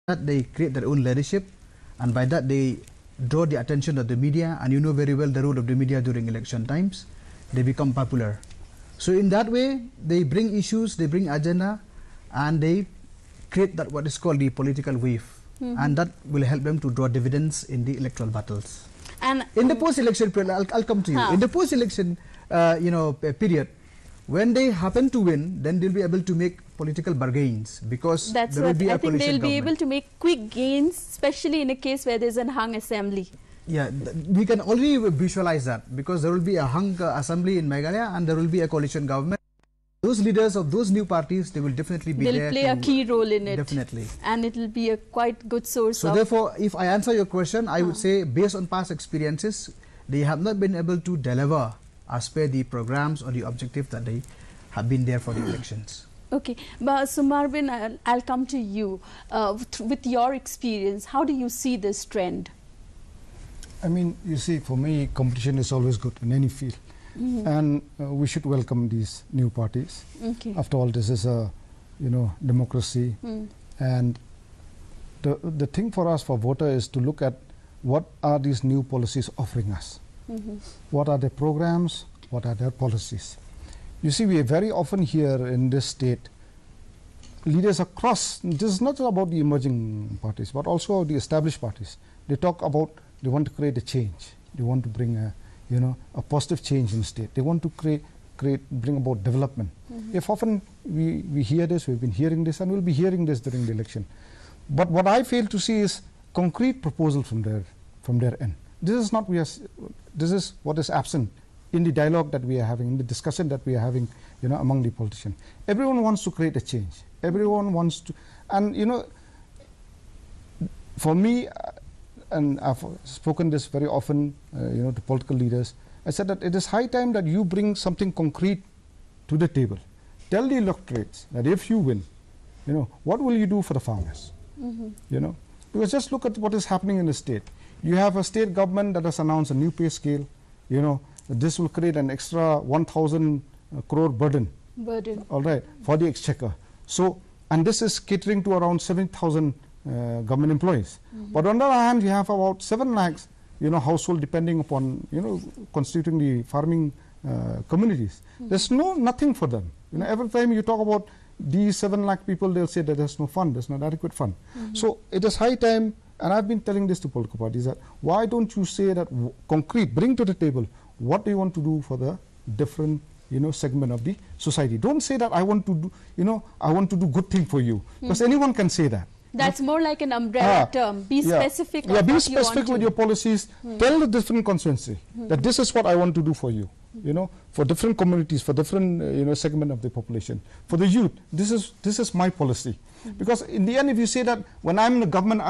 that they create their own leadership, and by that they draw the attention of the media, and you know very well the role of the media during election times. They become popular. So in that way, they bring issues, they bring agenda, and they create that what is called the political wave, and that will help them to draw dividends in the electoral battles. And in the post-election period, I'll come to you. In the post-election, period, when they happen to win, then they'll be able to make political bargains, because there will be a coalition government. I think they'll be able to make quick gains, especially in a case where there's a hung assembly. Yeah, we can already visualize that, because there will be a hung assembly in Meghalaya and there will be a coalition government. Those leaders of those new parties, they will definitely be there. They'll play a key role in it. Definitely. And it will be a quite good source of... So therefore, if I answer your question, I would say, based on past experiences, they have not been able to deliver as per the programs or the objective that they have been there for the elections. Okay, but Sumarvin, I'll come to you. With your experience, how do you see this trend? I mean, you see, for me, competition is always good in any field. And we should welcome these new parties. Okay. After all, this is a, democracy. And the thing for us, for voter, is to look at what are these new policies offering us. What are their programs? What are their policies? You see, we very often hear in this state, leaders across, this is not about the emerging parties, but also the established parties. They talk about, they want to create a change. They want to bring a positive change in the state. They want to bring about development. If often we hear this, we've been hearing this, and we'll be hearing this during the election. But what I fail to see is concrete proposal from their end. This is not this is what is absent in the dialogue that we are having, in the discussion that we are having, among the politicians. Everyone wants to create a change. Everyone wants to, and for me, and I've spoken this very often, to political leaders, I said that it is high time that you bring something concrete to the table. Tell the electorates that if you win, what will you do for the farmers? Because just look at what is happening in the state. You have a state government that has announced a new pay scale. This will create an extra 1,000 crore burden. All right, for the exchequer. So, and this is catering to around 7,000 government employees. But on the other hand, you have about 7 lakhs, household depending upon, constituting the farming communities. There's nothing for them. Every time you talk about these 7 lakh people, they'll say that there's no fund, there's not adequate fund. So it is high time, and I've been telling this to political parties, that why don't you say that concrete, bring to the table, what do you want to do for the different segment of the society? Don't say that I want to do, I want to do good thing for you, because anyone can say that. That's more like an umbrella term. Be specific. Yeah, be specific with your policies. Tell the different constituency that this is what I want to do for you. For different communities, for different segment of the population. For the youth, this is my policy. Because in the end, if you say that when I'm in the government,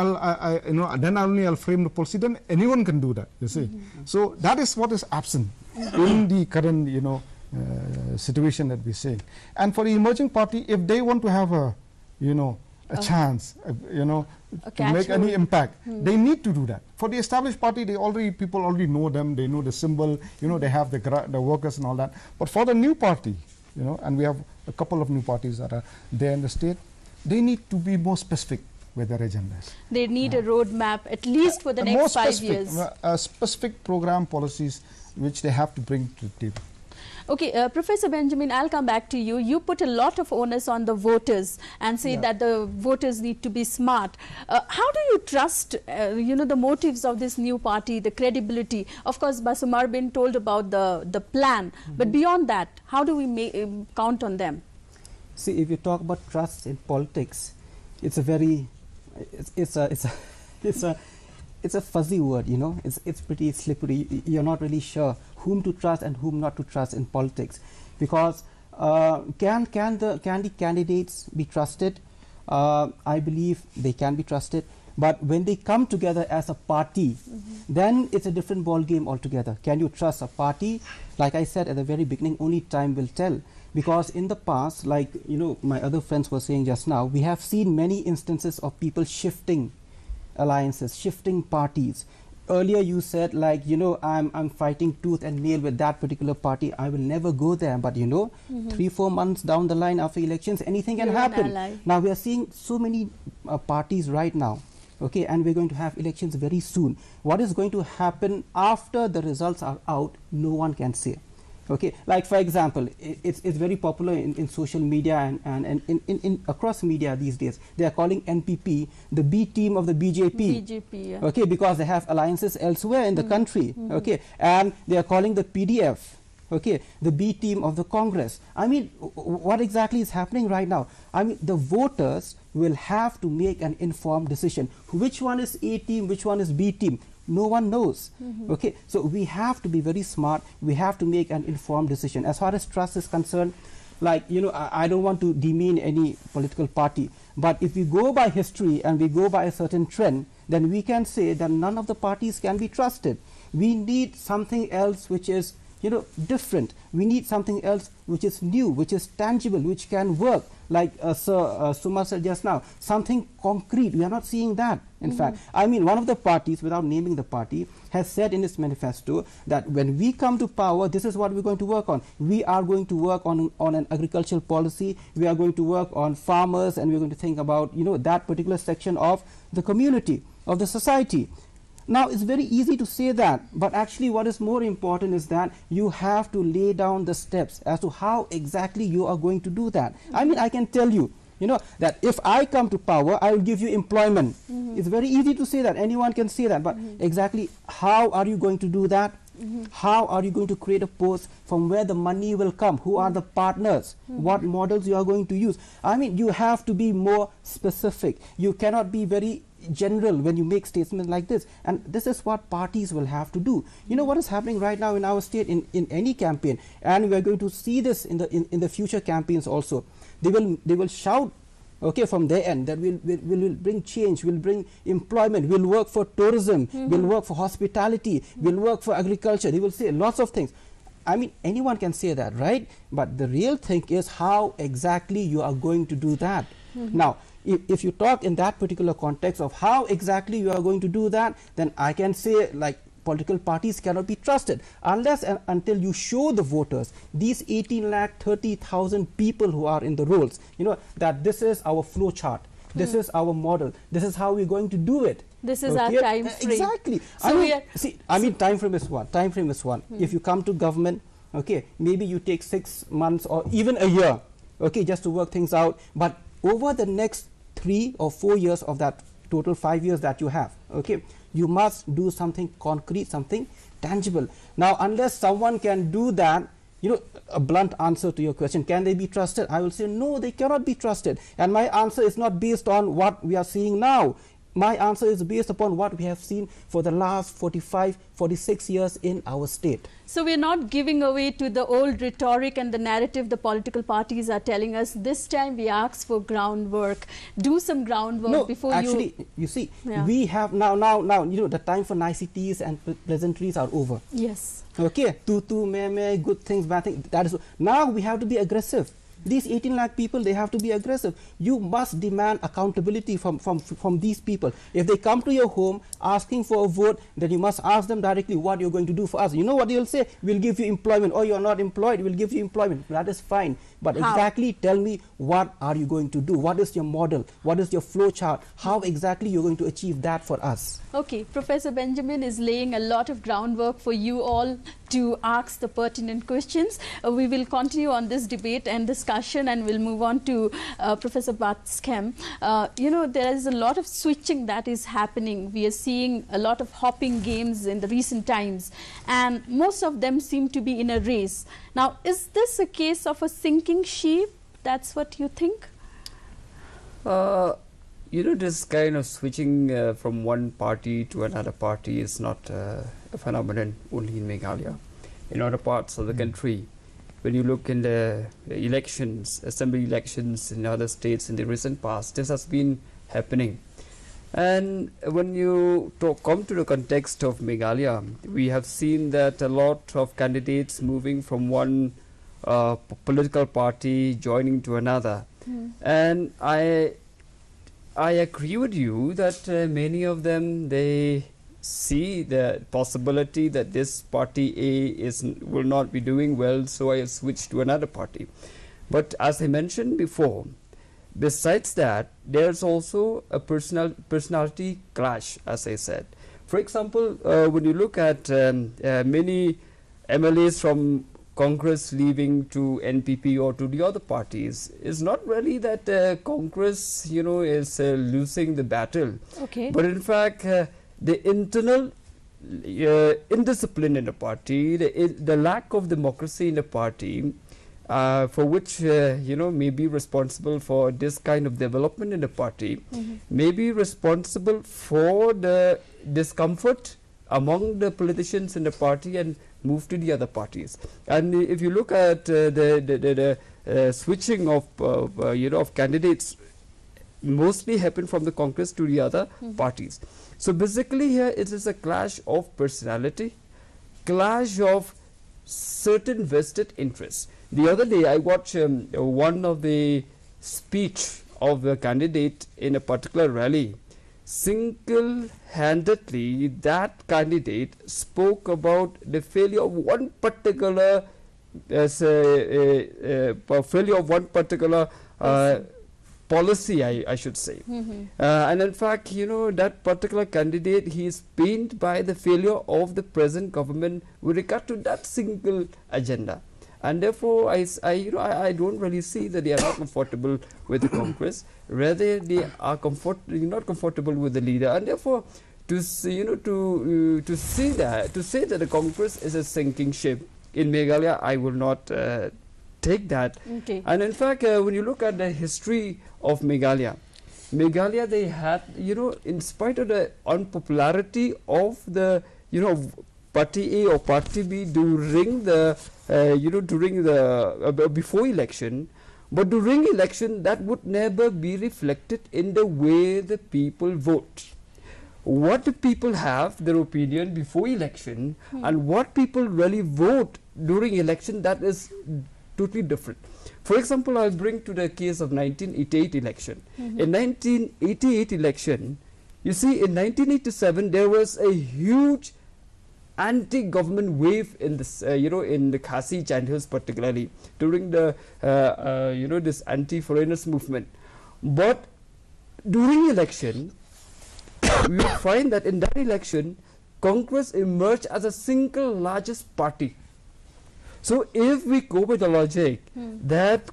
then only I'll frame the policy. Then anyone can do that. You see. So that is what is absent in the current situation that we're seeing. And for the emerging party, if they want to have a chance, to make any impact, they need to do that. For the established party, people already know them, they know the symbol, they have the workers and all that. But for the new party, and we have a couple of new parties that are there in the state, they need to be more specific with their agendas. They need a roadmap, at least for the next 5 years. Specific program policies which they have to bring to the table. Okay, Professor Benjamin, I'll come back to you. You put a lot of onus on the voters and say that the voters need to be smart. How do you trust, the motives of this new party, the credibility? Of course, Basumar bin told about the plan, but beyond that, how do we count on them? See, if you talk about trust in politics, it's a very, it's a fuzzy word, it's pretty slippery. You're not really sure whom to trust and whom not to trust in politics, because can the candidates be trusted? I believe they can be trusted, but when they come together as a party, then it's a different ball game altogether. Can you trust a party? Like I said at the very beginning, only time will tell, because in the past, like my other friends were saying just now, we have seen many instances of people shifting alliances, shifting parties. earlier you said, like, you know, I'm fighting tooth and nail with that particular party. I will never go there. But, you know, 3-4 months down the line after elections, anything can happen. Now we are seeing so many parties right now. Okay, and we're going to have elections very soon. What is going to happen after the results are out, no one can say. Okay, like for example, it's very popular in social media and in across media these days. They are calling NPP the B team of the BJP. Yeah. Okay, because they have alliances elsewhere in the country. Okay, and they are calling the PDF, okay, the B team of the Congress. I mean, what exactly is happening right now? I mean, the voters will have to make an informed decision. Which one is A team, which one is B team? No one knows. Okay, so we have to be very smart. We have to make an informed decision. As far as trust is concerned, like, you know, I don't want to demean any political party, but if we go by history and we go by a certain trend, then we can say that none of the parties can be trusted. We need something else which is, you know, different. We need something else which is new, which is tangible, which can work. Like Sir Suma said just now, something concrete. We are not seeing that. In fact, I mean, one of the parties, without naming the party, has said in its manifesto that when we come to power, this is what we're going to work on. We are going to work on an agricultural policy. We are going to work on farmers, and we're going to think about, you know, that particular section of the community, of the society. Now, it's very easy to say that, but actually what is more important is that you have to lay down the steps as to how exactly you are going to do that. I mean, I can tell you, you know, that if I come to power, I will give you employment. It's very easy to say that. Anyone can say that. But exactly how are you going to do that? How are you going to create a post? From where the money will come? Who are the partners? What models you are going to use? I mean, you have to be more specific. You cannot be very general when you make statements like this, and this is what parties will have to do. You know what is happening right now in our state in any campaign, and we are going to see this in the future campaigns also. They will shout, okay, from their end, that we'll bring change, we'll bring employment, we'll work for tourism, we'll work for hospitality, we'll work for agriculture. They will say lots of things. I mean, anyone can say that, right? But the real thing is how exactly you are going to do that. Now, if you talk in that particular context of how exactly you are going to do that, then I can say, like, political parties cannot be trusted unless and until you show the voters, these 18,30,000 people who are in the rolls, you know, that this is our flow chart, this is our model, this is how we're going to do it. This is our time frame. Exactly. So I mean, time frame is one. Time frame is one. If you come to government, okay, maybe you take 6 months or even a year, okay, just to work things out. But over the next 3 or 4 years of that total 5 years that you have, okay, you must do something concrete, something tangible. Now, unless someone can do that, you know, a blunt answer to your question, can they be trusted? I will say no, they cannot be trusted. And my answer is not based on what we are seeing now. My answer is based upon what we have seen for the last 45, 46 years in our state. So we're not giving away to the old rhetoric and the narrative the political parties are telling us. This time we ask for groundwork. Do some groundwork before actually, you see, we have now, you know, the time for niceties and pleasantries are over. Yes. Okay, tutu, meh, good things, bad things. That is, now we have to be aggressive. These 18 lakh people, they have to be aggressive. You must demand accountability from these people. If they come to your home asking for a vote, then you must ask them directly what you're going to do for us. You know what they'll say? We'll give you employment. Or you're not employed, we'll give you employment. That is fine. But exactly tell me, what are you going to do? What is your model? What is your flow chart? How exactly you're going to achieve that for us? Okay, Professor Benjamin is laying a lot of groundwork for you all to ask the pertinent questions. We will continue on this debate and discussion, and we'll move on to Professor Batskem. You know, there is a lot of switching that is happening. We are seeing a lot of hopping games in the recent times, and most of them seem to be in a race. Now, is this a case of a sinking ship? That's what you think? You know, this kind of switching from one party to another party is not a phenomenon only in Meghalaya. In other parts of the country, when you look in the elections, assembly elections in other states in the recent past, this has been happening. And when you come to the context of Meghalaya, we have seen that a lot of candidates moving from one political party joining to another. And I agree with you that many of them, they see the possibility that this party A will not be doing well, so I switch to another party. But as I mentioned before, besides that, there's also a personality clash, as I said. For example, when you look at many MLAs from Congress leaving to NPP or to the other parties, it's not really that Congress, is losing the battle. Okay. But in fact, the internal indiscipline in the party, the lack of democracy in the party, for which may be responsible for this kind of development in the party, may be responsible for the discomfort among the politicians in the party and move to the other parties. And if you look at the switching of candidates, mostly happen from the Congress to the other parties. So basically here it is a clash of personality, clash of certain vested interests. The other day I watched one of the speech of the candidate in a particular rally. Single-handedly, that candidate spoke about the failure of one particular policy, I should say. And in fact, that particular candidate, he is pained by the failure of the present government with regard to that single agenda. And therefore, I don't really see that they are not comfortable with the Congress. Rather, they are not comfortable with the leader. And therefore, to say that the Congress is a sinking ship in Meghalaya, I will not take that. Okay. And in fact, when you look at the history of Meghalaya, they had, in spite of the unpopularity of the, Party A or Party B during the, before election, but during election that would never be reflected in the way the people vote. What the people have, their opinion before election, and what people really vote during election, that is totally different. For example, I'll bring to the case of 1988 election. In 1988 election, you see, in 1987 there was a huge anti-government wave in this, in the Khasi Chand Hills particularly during the, this anti-foreigners movement. But during election, we will find that in that election, Congress emerged as a single largest party. So if we go with the logic that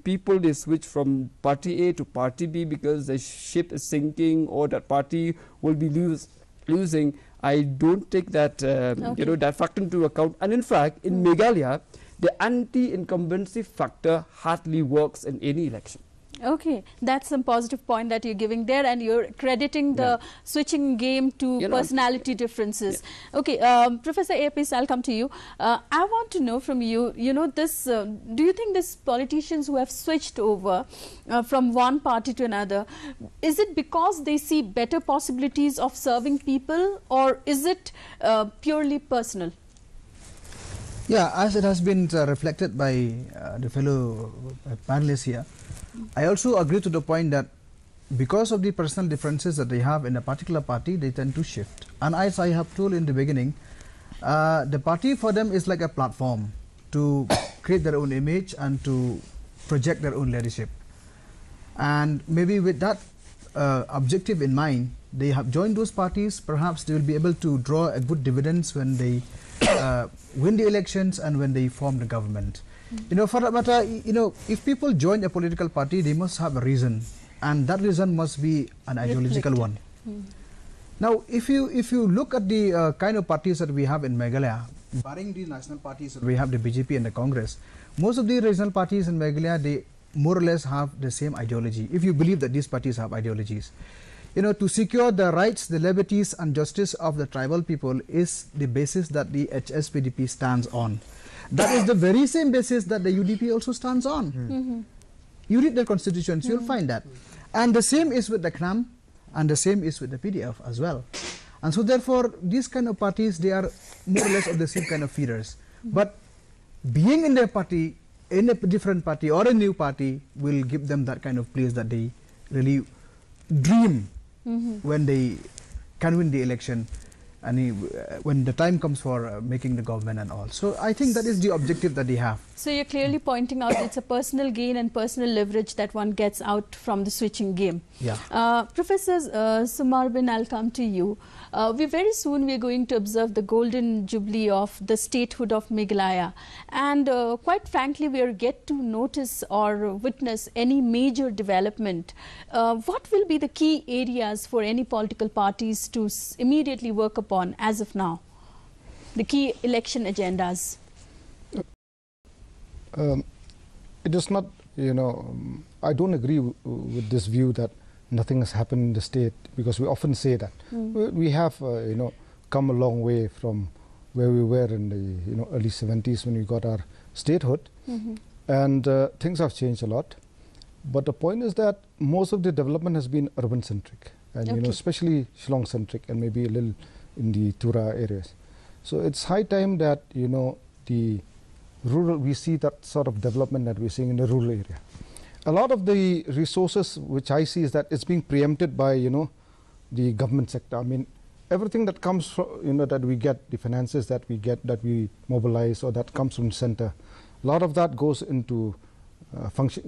people they switch from party A to party B because the ship is sinking or that party will be losing, I don't take that that factor into account. And in fact, in Meghalaya, the anti-incumbency factor hardly works in any election. Okay, that's some positive point that you're giving there, and you're crediting the switching game to personality differences. Okay, Professor Apis, I'll come to you. I want to know from you, this, do you think these politicians who have switched over from one party to another, is it because they see better possibilities of serving people, or is it purely personal? Yeah, as it has been reflected by the fellow panelists here, I also agree to the point that because of the personal differences that they have in a particular party, they tend to shift. And as I have told in the beginning, the party for them is like a platform to create their own image and to project their own leadership. And maybe with that objective in mind, they have joined those parties. Perhaps they will be able to draw a good dividends when they win the elections and when they form the government. For that matter, if people join a political party, they must have a reason, and that reason must be an ideological one. Now, if you look at the kind of parties that we have in Meghalaya, barring the national parties that we have, the BJP and the Congress, most of the regional parties in Meghalaya, they more or less have the same ideology, if you believe that these parties have ideologies. To secure the rights, the liberties and justice of the tribal people is the basis that the HSPDP stands on. That is the very same basis that the UDP also stands on. You read the constitutions, you'll find that. And the same is with the CNAM, and the same is with the PDF as well. And so therefore, these kind of parties, they are more or less of the same kind of feeders. But being in their party, in a different party or a new party, will give them that kind of place that they really dream when they can win the election, and when the time comes for making the government and all. So I think that is the objective that they have. So you're clearly pointing out it's a personal gain and personal leverage that one gets out from the switching game. Yeah. Professor Sumarbin, I'll come to you. Very soon we're going to observe the golden jubilee of the statehood of Meghalaya, and quite frankly we are yet to notice or witness any major development. What will be the key areas for any political parties to immediately work upon as of now? The key election agendas. It is not, I don't agree with this view that nothing has happened in the state, because we often say that. We have, come a long way from where we were in the, early 70s when we got our statehood. And things have changed a lot. But the point is that most of the development has been urban-centric, and, especially Shillong-centric, and maybe a little in the Tura areas. So it's high time that, the rural, we see that sort of development that we're seeing in the rural area. A lot of the resources which I see is that it's being preempted by, the government sector. I mean, everything that comes from, that we get, the finances that we get, that we mobilize, or that comes from the center, a lot of that goes into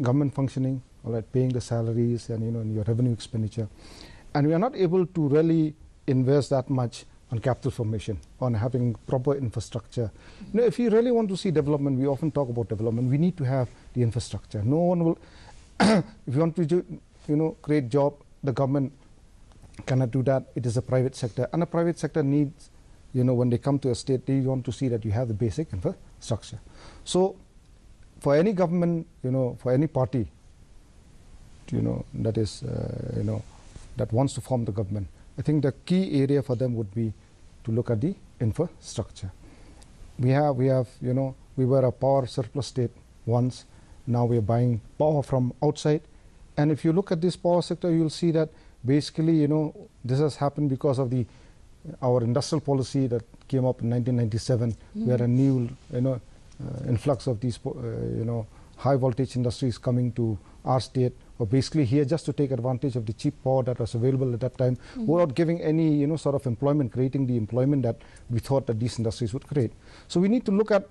government functioning, all right, paying the salaries and, and your revenue expenditure. And we are not able to really invest that much on capital formation, on having proper infrastructure. If you really want to see development, we often talk about development, we need to have the infrastructure. No one will, if you want to create job, the government cannot do that. It is a private sector, and a private sector needs, when they come to a state, they want to see that you have the basic infrastructure. So for any government, for any party, that is, that wants to form the government, I think the key area for them would be to look at the infrastructure. We were a power surplus state once. Now we are buying power from outside. And if you look at this power sector, you'll see that basically, this has happened because of our industrial policy that came up in 1997. We had a new, influx of these, high voltage industries coming to our state, or basically here just to take advantage of the cheap power that was available at that time, without giving any, sort of employment, creating the employment that we thought that these industries would create. So we need to look at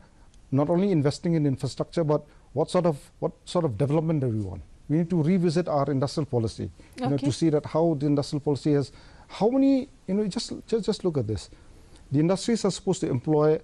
not only investing in infrastructure, but what sort of development do we want. We need to revisit our industrial policy, to see that how the industrial policy has, how many, just look at this. The industries are supposed to employ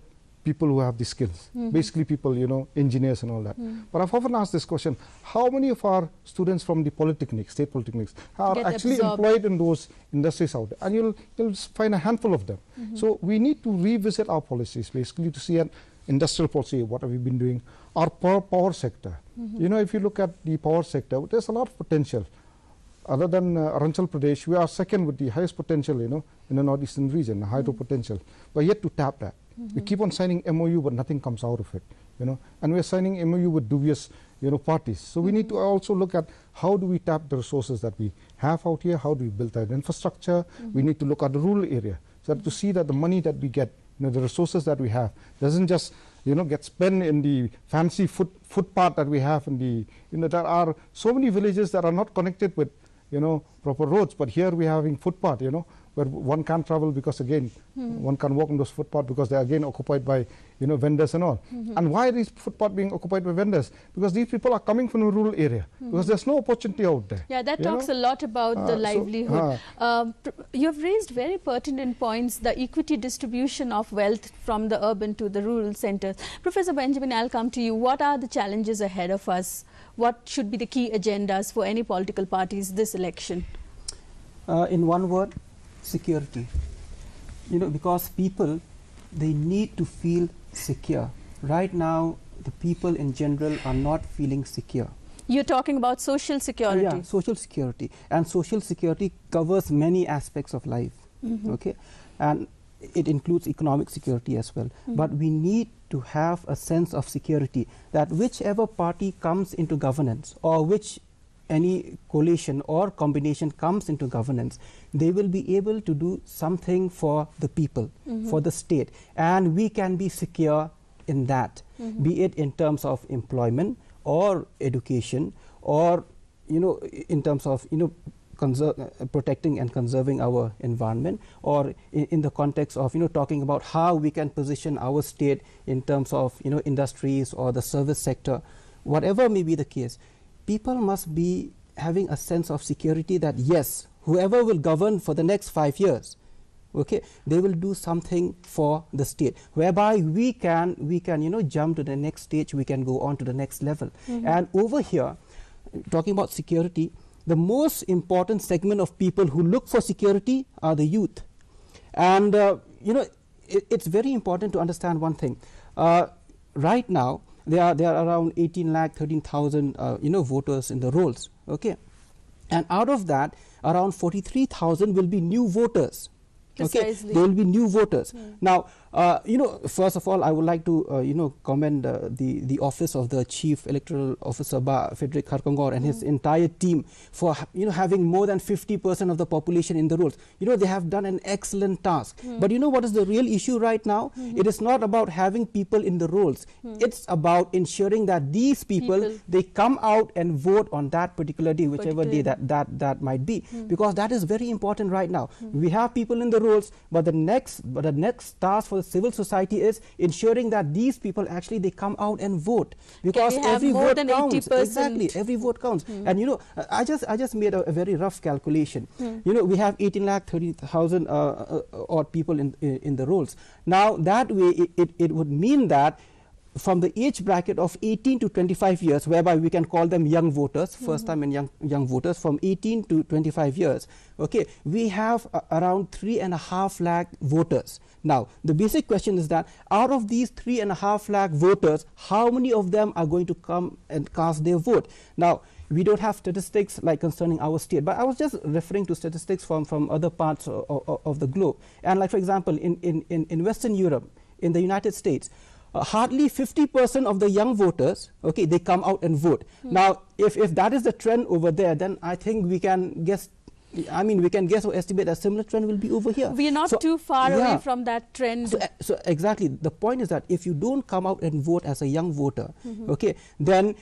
people who have the skills, basically people, engineers and all that. But I've often asked this question, how many of our students from the polytechnics, state polytechnics, are actually employed in those industries out there? And you'll find a handful of them. So we need to revisit our policies, basically to see an industrial policy, what have we been doing, our power sector. If you look at the power sector, there's a lot of potential. Other than Arunachal Pradesh, we are second with the highest potential, in the northeastern region, hydro potential. But yet to tap that. We keep on signing MOU, but nothing comes out of it, and we're signing MOU with dubious, parties. So we need to also look at how do we tap the resources that we have out here, how do we build that infrastructure. We need to look at the rural area, so that to see that the money that we get, the resources that we have, doesn't just, get spent in the fancy footpath that we have in the, there are so many villages that are not connected with, proper roads, but here we are having footpath, where one can't travel because again, one can't walk on those footpaths because they're again occupied by, vendors and all. And why are these footpaths being occupied by vendors? Because these people are coming from a rural area, because there's no opportunity out there. Yeah, that talks a lot about the livelihood. You've raised very pertinent points, the equity distribution of wealth from the urban to the rural centers. Professor Benjamin, I'll come to you. What are the challenges ahead of us? What should be the key agendas for any political parties this election? In one word, security. Because people, they need to feel secure. Right now, the people in general are not feeling secure. You're talking about social security. Yeah, social security. And social security covers many aspects of life. Okay, and it includes economic security as well. But we need to have a sense of security that whichever party comes into governance, or which any coalition or combination comes into governance, they will be able to do something for the people, for the state, and we can be secure in that, be it in terms of employment or education or in terms of, protecting and conserving our environment, or in the context of, talking about how we can position our state in terms of, industries or the service sector, whatever may be the case, people must be having a sense of security that yes, whoever will govern for the next 5 years, okay, they will do something for the state, whereby we can jump to the next stage, we can go on to the next level. And over here, talking about security, the most important segment of people who look for security are the youth. And it's very important to understand one thing. Right now, there are around 13,000 voters in the rolls, okay, and out of that, around 43,000 will be new voters. Okay, there will be new voters. Now, first of all, I would like to, commend the office of the Chief Electoral Officer, Frederick Harkongor, and his entire team for, having more than 50% of the population in the rolls. They have done an excellent task. But what is the real issue right now? It is not about having people in the rolls. It's about ensuring that these people, they come out and vote on that particular day, whichever day that might be, because that is very important right now. We have people in the rolls, but the next task for the civil society is ensuring that these people actually they come out and vote, because every vote counts. Exactly, every vote counts. And I just made a very rough calculation. We have 18,30,000 odd people in the rolls. Now that way it would mean that from the age bracket of 18 to 25 years, whereby we can call them young voters, first time and young voters, from 18 to 25 years, okay, we have around 3.5 lakh voters. Now, the basic question is that out of these 3.5 lakh voters, how many of them are going to come and cast their vote? Now, we don't have statistics like concerning our state, but I was just referring to statistics from other parts of the globe. And like, for example, in Western Europe, in the United States, hardly 50% of the young voters, okay, they come out and vote. Now, if that is the trend over there, then I think we can guess. We can guess or estimate a similar trend will be over here. We are not too far away from that trend. So exactly, the point is that if you don't come out and vote as a young voter, okay, then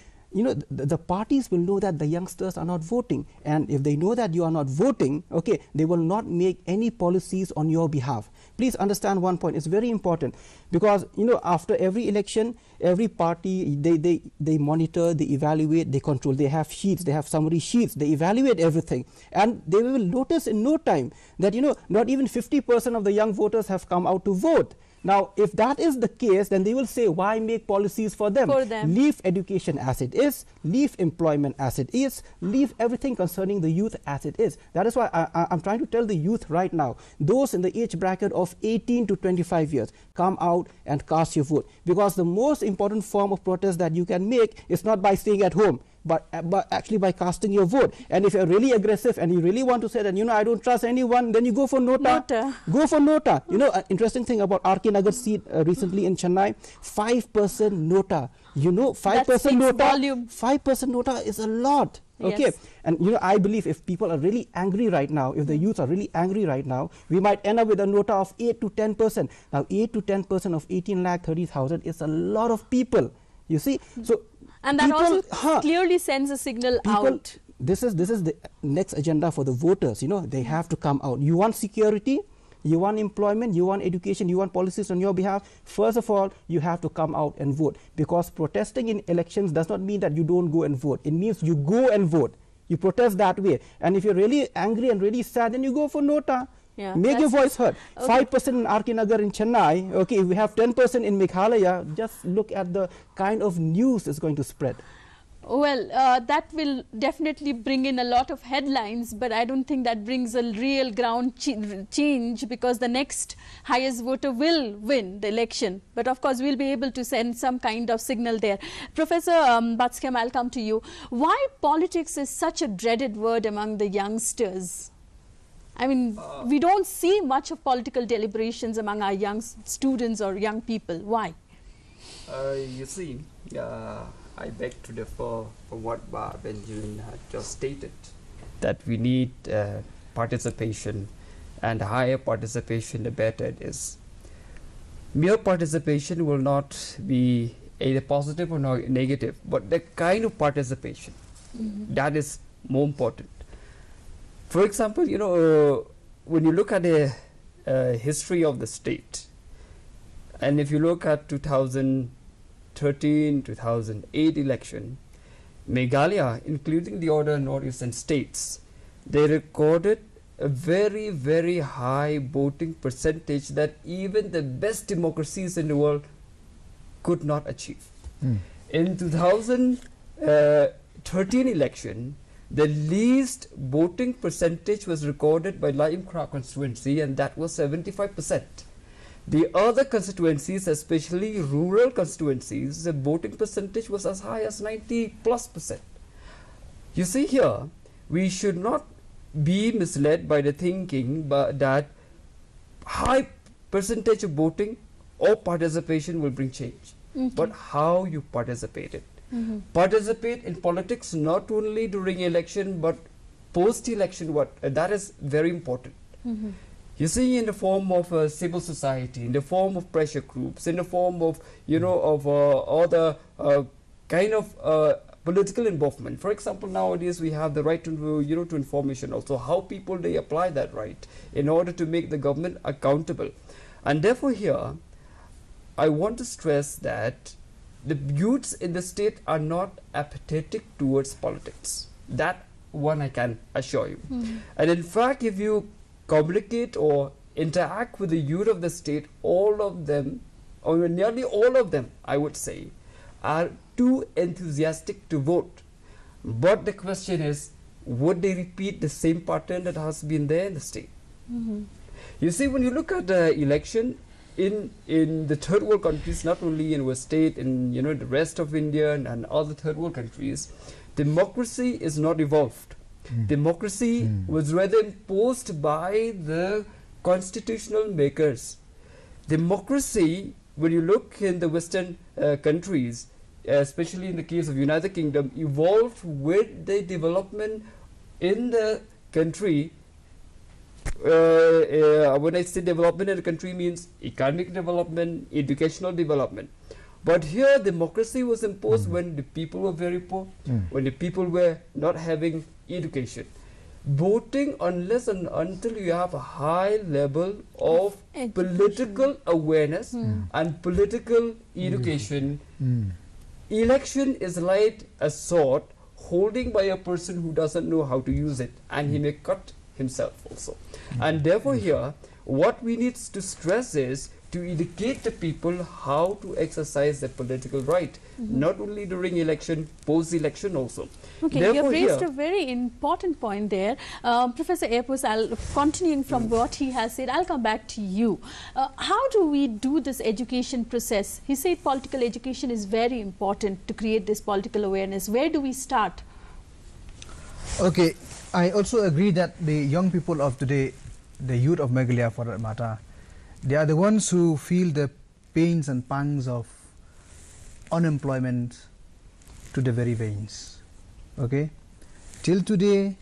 the parties will know that the youngsters are not voting, and if they know that you are not voting, okay, they will not make any policies on your behalf. Please understand one point, it's very important, because after every election, every party, they monitor, they evaluate, they control, they have sheets, they have summary sheets, they evaluate everything, and they will notice in no time that not even 50% of the young voters have come out to vote. Now, if that is the case, then they will say, why make policies for them? Leave education as it is, leave employment as it is, leave everything concerning the youth as it is. That is why I'm trying to tell the youth right now, those in the age bracket of 18 to 25 years, come out and cast your vote. Because the most important form of protest that you can make is not by staying at home, but actually by casting your vote. And if you're really aggressive and you really want to say that, I don't trust anyone, then you go for Nota. Go for Nota. An interesting thing about RK Nagar seat recently in Chennai, 5% Nota. 5% Nota. Volume. 5% Nota is a lot. Okay, yes. And I believe if people are really angry right now, if the youth are really angry right now, we might end up with a Nota of 8 to 10%. Now, 8 to 10% of 18,30,000 is a lot of people. You see, so. And that also clearly sends a signal out. This is the next agenda for the voters. They have to come out. You want security, you want employment, you want education, you want policies on your behalf. First of all, you have to come out and vote, because protesting in elections does not mean that you don't go and vote. It means you go and vote. You protest that way. And if you're really angry and really sad, then you go for Nota. Yeah, make your voice heard. 5% in RK Nagar in Chennai, okay, if we have 10% in Meghalaya, just look at the kind of news it's going to spread. Well, that will definitely bring in a lot of headlines, but I don't think that brings a real ground change, because the next highest voter will win the election. But of course, we'll be able to send some kind of signal there. Professor Batskham, I'll come to you. Why politics is such a dreaded word among the youngsters? We don't see much of political deliberations among our young students or young people. Why? You see, I beg to differ from what Benjamin had just stated, that we need participation, and higher participation, the better it is. Mere participation will not be either positive or negative, but the kind of participation that is more important. For example, you know, when you look at the history of the state, and if you look at 2013, 2008 election, Meghalaya, including the other northeastern states, they recorded a very, very high voting percentage that even the best democracies in the world could not achieve. In 2013 election, the least voting percentage was recorded by Laim Kra constituency, and that was 75%. The other constituencies, especially rural constituencies, the voting percentage was as high as 90+%. You see here, we should not be misled by the thinking that high percentage of voting or participation will bring change, but how you participated. Participate in politics not only during election but post-election. That is very important. You see, in the form of civil society, in the form of pressure groups, in the form of, you know, of other kind of political involvement. For example, nowadays we have the right to, you know, to information also. How people, they apply that right in order to make the government accountable. And therefore here, I want to stress that the youths in the state are not apathetic towards politics. That one I can assure you. And in fact, if you communicate or interact with the youth of the state, all of them, or nearly all of them, I would say, are too enthusiastic to vote. But the question is, would they repeat the same pattern that has been there in the state? You see, when you look at the election in the third world countries, not only in our state, in, you know, the rest of India and other third world countries, democracy is not evolved. Democracy was rather imposed by the constitutional makers. Democracy, when you look in the Western countries, especially in the case of United Kingdom, evolved with the development in the country. When I say development in the country, means economic development, educational development. But here democracy was imposed when the people were very poor, when the people were not having education. Voting, unless and until you have a high level of political awareness and political education, election is like a sword holding by a person who doesn't know how to use it, and he may cut himself also. And therefore here, what we need to stress is to educate the people how to exercise their political right, not only during election, post-election also. Okay, therefore you have raised a very important point there. Professor Epus, continuing from what he has said, I'll come back to you. How do we do this education process? He said political education is very important to create this political awareness. Where do we start? Okay, I also agree that the young people of today, the youth of Meghalaya for that matter, they are the ones who feel the pains and pangs of unemployment to the very veins. Okay, till today,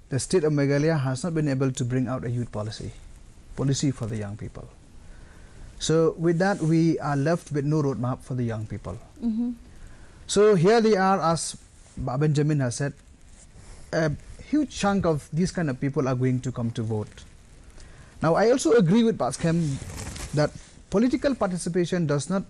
the state of Meghalaya has not been able to bring out a youth policy for the young people. So with that, we are left with no roadmap for the young people. So here they are, as Benjamin has said, a huge chunk of these kind of people are going to come to vote. Now, I also agree with Baskem that political participation does not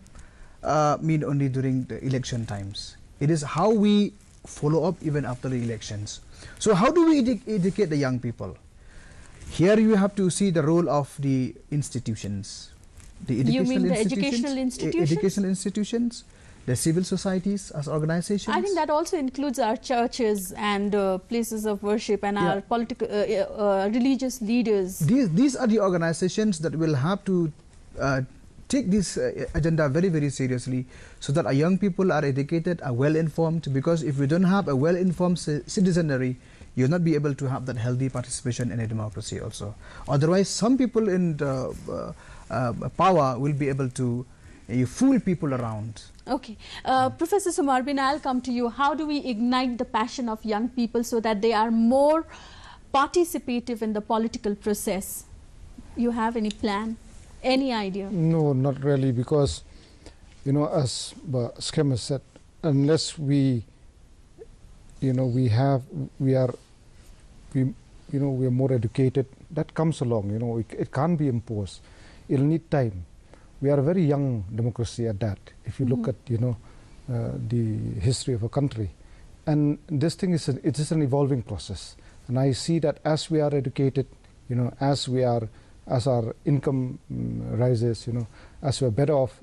mean only during the election times. It is how we follow up even after the elections. So how do we educate the young people? Here you have to see the role of the institutions. The educational institutions, the civil societies as organizations. I think that also includes our churches and places of worship and our political, religious leaders. These are the organizations that will have to take this agenda very, very seriously, so that our young people are educated, are well informed, because if we don't have a well informed citizenry, you'll not be able to have that healthy participation in a democracy also. Otherwise, some people in power will be able to fool people around. Okay. Professor Sumarbin, I'll come to you. How do we ignite the passion of young people so that they are more participative in the political process? You have any plan? Any idea? No, not really, because, you know, as Skem has said, unless we you know, we are more educated. That comes along, you know, it can't be imposed. It'll need time. We are a very young democracy at that, if you look at, you know, the history of a country. And this thing is, it is an evolving process. And I see that as we are educated, you know, as our income rises, you know, as we are better off.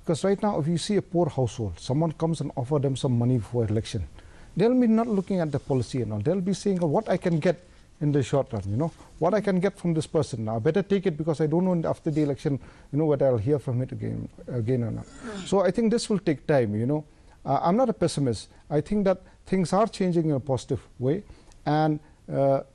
Because right now, if you see a poor household, someone comes and offer them some money for election, they'll be not looking at the policy and all. They'll be saying, oh, what I can get in the short run, you know, what I can get from this person. Now, I better take it because I don't know after the election, you know, whether I'll hear from it again or not. So I think this will take time, you know. I'm not a pessimist. I think that things are changing in a positive way, and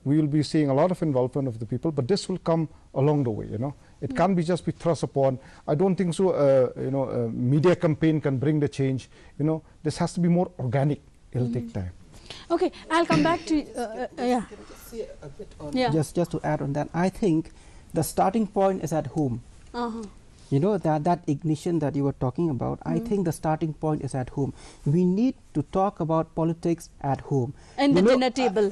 we will be seeing a lot of involvement of the people, but this will come along the way, you know. It can't be just be thrust upon. I don't think so, you know, a media campaign can bring the change. You know, this has to be more organic. It'll take time. Okay, I'll come back to yeah. Say a bit on Yeah. just to add on that, I think the starting point is at home. You know, that ignition that you were talking about, I think the starting point is at home. We need to talk about politics at home. And the dinner table.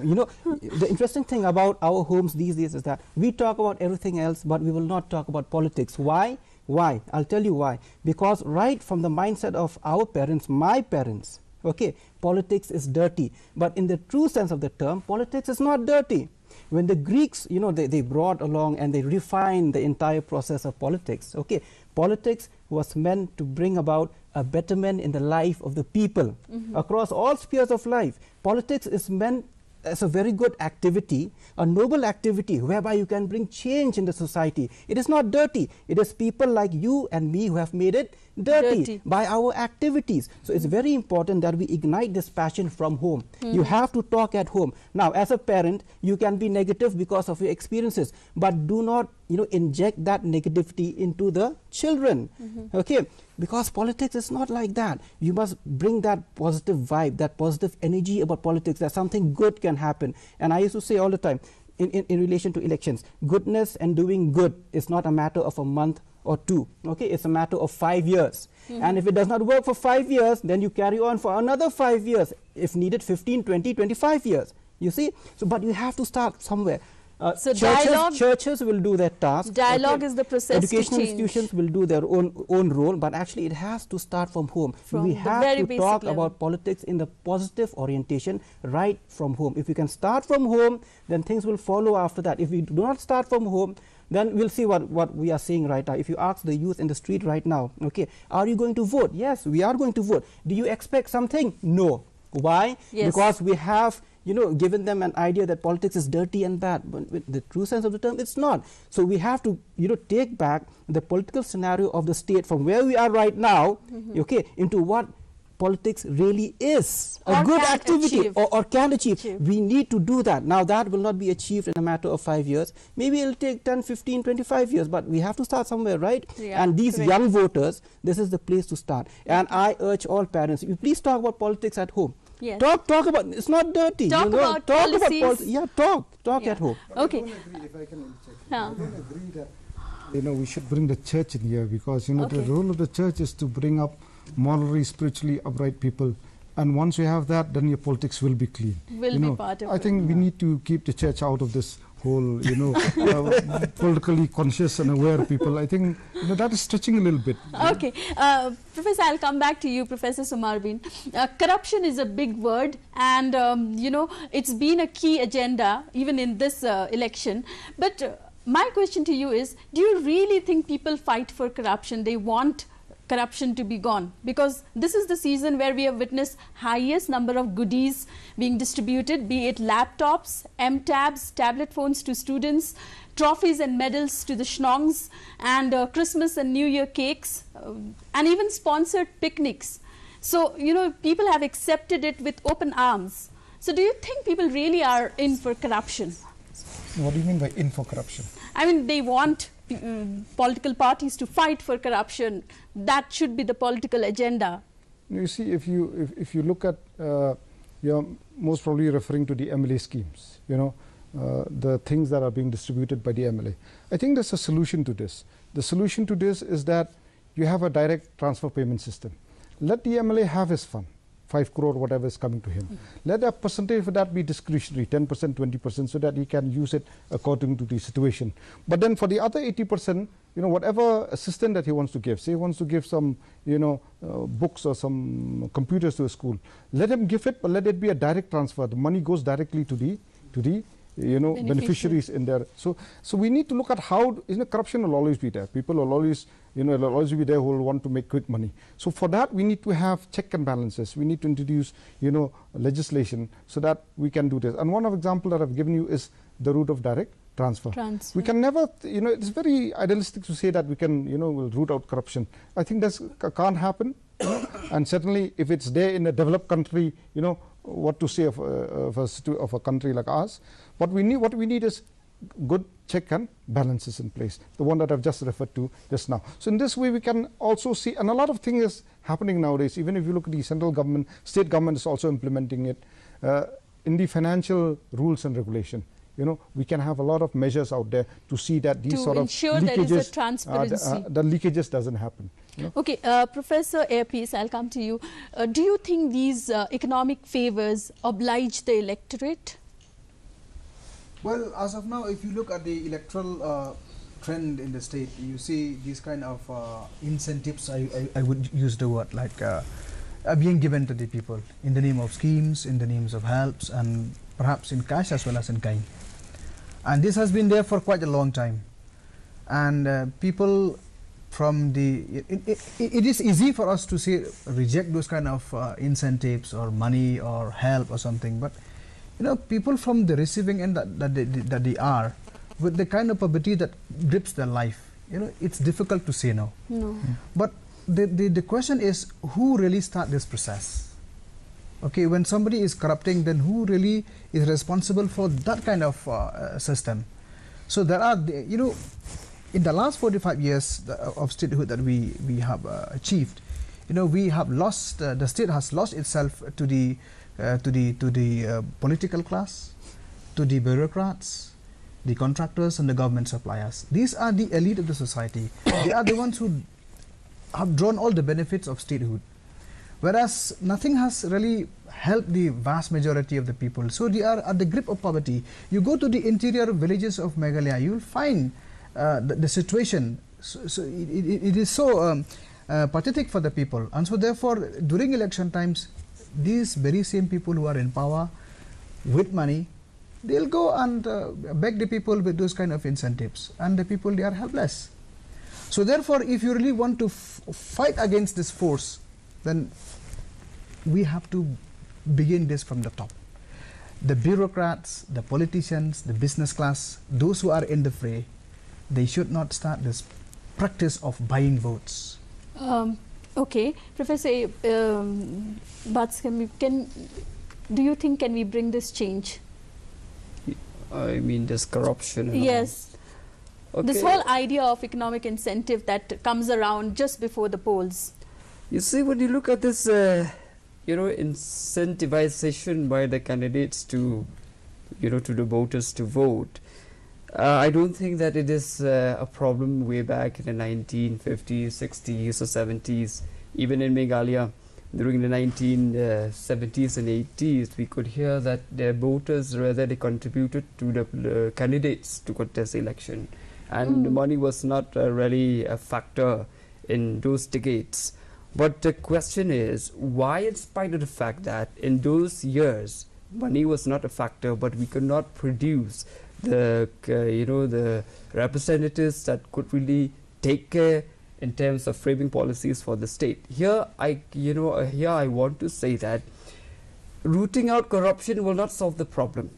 You know, the interesting thing about our homes these days is that we talk about everything else, but we will not talk about politics. Why? Why? I'll tell you why. Because right from the mindset of our parents, my parents, okay, politics is dirty. But in the true sense of the term, politics is not dirty. When the Greeks, you know, they brought along and they refined the entire process of politics. Okay, politics was meant to bring about a betterment in the life of the people across all spheres of life. Politics is meant as a very good activity, a noble activity whereby you can bring change in the society. It is not dirty. It is people like you and me who have made it dirty by our activities. So it's very important that we ignite this passion from home. You have to talk at home. Now, as a parent, you can be negative because of your experiences, but do not, you know, inject that negativity into the children. Okay, because politics is not like that. You must bring that positive vibe, that positive energy about politics, that something good can happen. And I used to say all the time, in relation to elections, goodness and doing good is not a matter of a month or two. Okay, it's a matter of 5 years. And if it does not work for 5 years, then you carry on for another 5 years, if needed 15, 20, 25 years. You see? So, but you have to start somewhere. So churches will do their task. Dialogue is the process. Educational institutions will do their own role, but actually it has to start from home. We have to talk about politics in the positive orientation right from home. If we can start from home, then things will follow after that. If we do not start from home, then we'll see what we are seeing right now. If you ask the youth in the street right now, okay, are you going to vote? Yes, we are going to vote. Do you expect something? No. Why? Yes. Because we have, you know, given them an idea that politics is dirty and bad. But with the true sense of the term, it's not. So we have to, you know, take back the political scenario of the state from where we are right now, okay, into what politics really is. A good activity or can achieve. We need to do that. Now, that will not be achieved in a matter of 5 years. Maybe it will take 10, 15, 25 years, but we have to start somewhere, right? Yeah, and these young voters, this is the place to start. And I urge all parents, you please talk about politics at home. Yes. Talk about, it's not dirty. Talk about policies. Talk at home. Okay. I don't agree, if I can check. Yeah. I don't agree that, you know, we should bring the church in here, because, you know, the role of the church is to bring up morally, spiritually upright people. And once you have that, then your politics will be clean. Will be part of it. I think we need to keep the church out of this whole, you know, politically conscious and aware people. I think, you know, that is stretching a little bit. Okay. Professor, I'll come back to you, Professor Sumarbin. Corruption is a big word, and, you know, it's been a key agenda even in this election. But my question to you is, do you really think people fight for corruption? They want corruption to be gone? Because this is the season where we have witnessed highest number of goodies being distributed, be it laptops, M-tabs, tablet phones to students, trophies and medals to the schnongs, and Christmas and New Year cakes, and even sponsored picnics. So, you know, people have accepted it with open arms. So do you think people really are in for corruption? What do you mean by in for corruption? I mean, they want political parties to fight for corruption. That should be the political agenda. You see, if you look at, you're most probably referring to the MLA schemes, you know, the things that are being distributed by the MLA. I think there's a solution to this. The solution to this is that you have a direct transfer payment system. Let the MLA have his fun. 5 crore, whatever is coming to him. Let a percentage of that be discretionary, 10%, 20%, so that he can use it according to the situation. But then for the other 80%, you know, whatever assistance that he wants to give, say he wants to give some, you know, books or some computers to a school, let him give it, but let it be a direct transfer. The money goes directly to the you know, beneficiaries in there. So we need to look at how, you know, corruption will always be there. People will always, you know, will always be there who will want to make quick money. So for that, we need to have check and balances. We need to introduce, you know, legislation so that we can do this. And one of example that I've given you is the route of direct transfer. We can never, you know, it's very idealistic to say that we can, you know, will root out corruption. I think that can't happen. You know? And certainly if it's there in a developed country, you know, what to say of a country like ours. What we need is good check and balances in place, the one that I've just referred to just now. So in this way we can also see, and a lot of things is happening nowadays, even if you look at the central government, state government is also implementing it in the financial rules and regulation. You know, we can have a lot of measures out there to see that these sort of ensure leakages, there is a transparency. The leakages doesn't happen. You know? Okay, Professor Airpiece, I'll come to you. Do you think these economic favors oblige the electorate? Well, as of now, if you look at the electoral trend in the state, you see these kind of incentives, I would use the word, like are being given to the people in the name of schemes, in the names of helps, and perhaps in cash as well as in kind. And this has been there for quite a long time. And people from the, it is easy for us to say, reject those kind of incentives or money or help or something, but you know, people from the receiving end that they are, with the kind of poverty that grips their life, you know, it's difficult to say no. But the question is, who really start this process? Okay, when somebody is corrupting, then who really is responsible for that kind of system? So there are, you know, in the last 45 years of statehood that we have achieved, you know, we have lost, the state has lost itself to the political class, to the bureaucrats, the contractors and the government suppliers. These are the elite of the society. They are the ones who have drawn all the benefits of statehood. Whereas nothing has really helped the vast majority of the people. So they are at the grip of poverty. You go to the interior villages of Meghalaya, you will find the situation. So it is so pathetic for the people. And so therefore, during election times, these very same people who are in power with money, they'll go and beg the people with those kind of incentives. And the people, they are helpless. So therefore, if you really want to fight against this force, then we have to begin this from the top. The bureaucrats, the politicians, the business class, those who are in the fray, they should not start this practice of buying votes. Okay, Professor Bats, do you think can we bring this change? I mean, this corruption. Yes. Okay. This whole idea of economic incentive that comes around just before the polls. You see, when you look at this, you know, incentivization by the candidates to, you know, to the voters to vote, I don't think that it is a problem way back in the 1950s, 60s or 70s. Even in Meghalaya, during the 1970s and 80s, we could hear that the voters rather they contributed to the candidates to contest the election. And the money was not really a factor in those decades. But the question is, why, in spite of the fact that in those years money was not a factor, but we could not produce the you know, the representatives that could really take care in terms of framing policies for the state? Here I want to say that rooting out corruption will not solve the problem.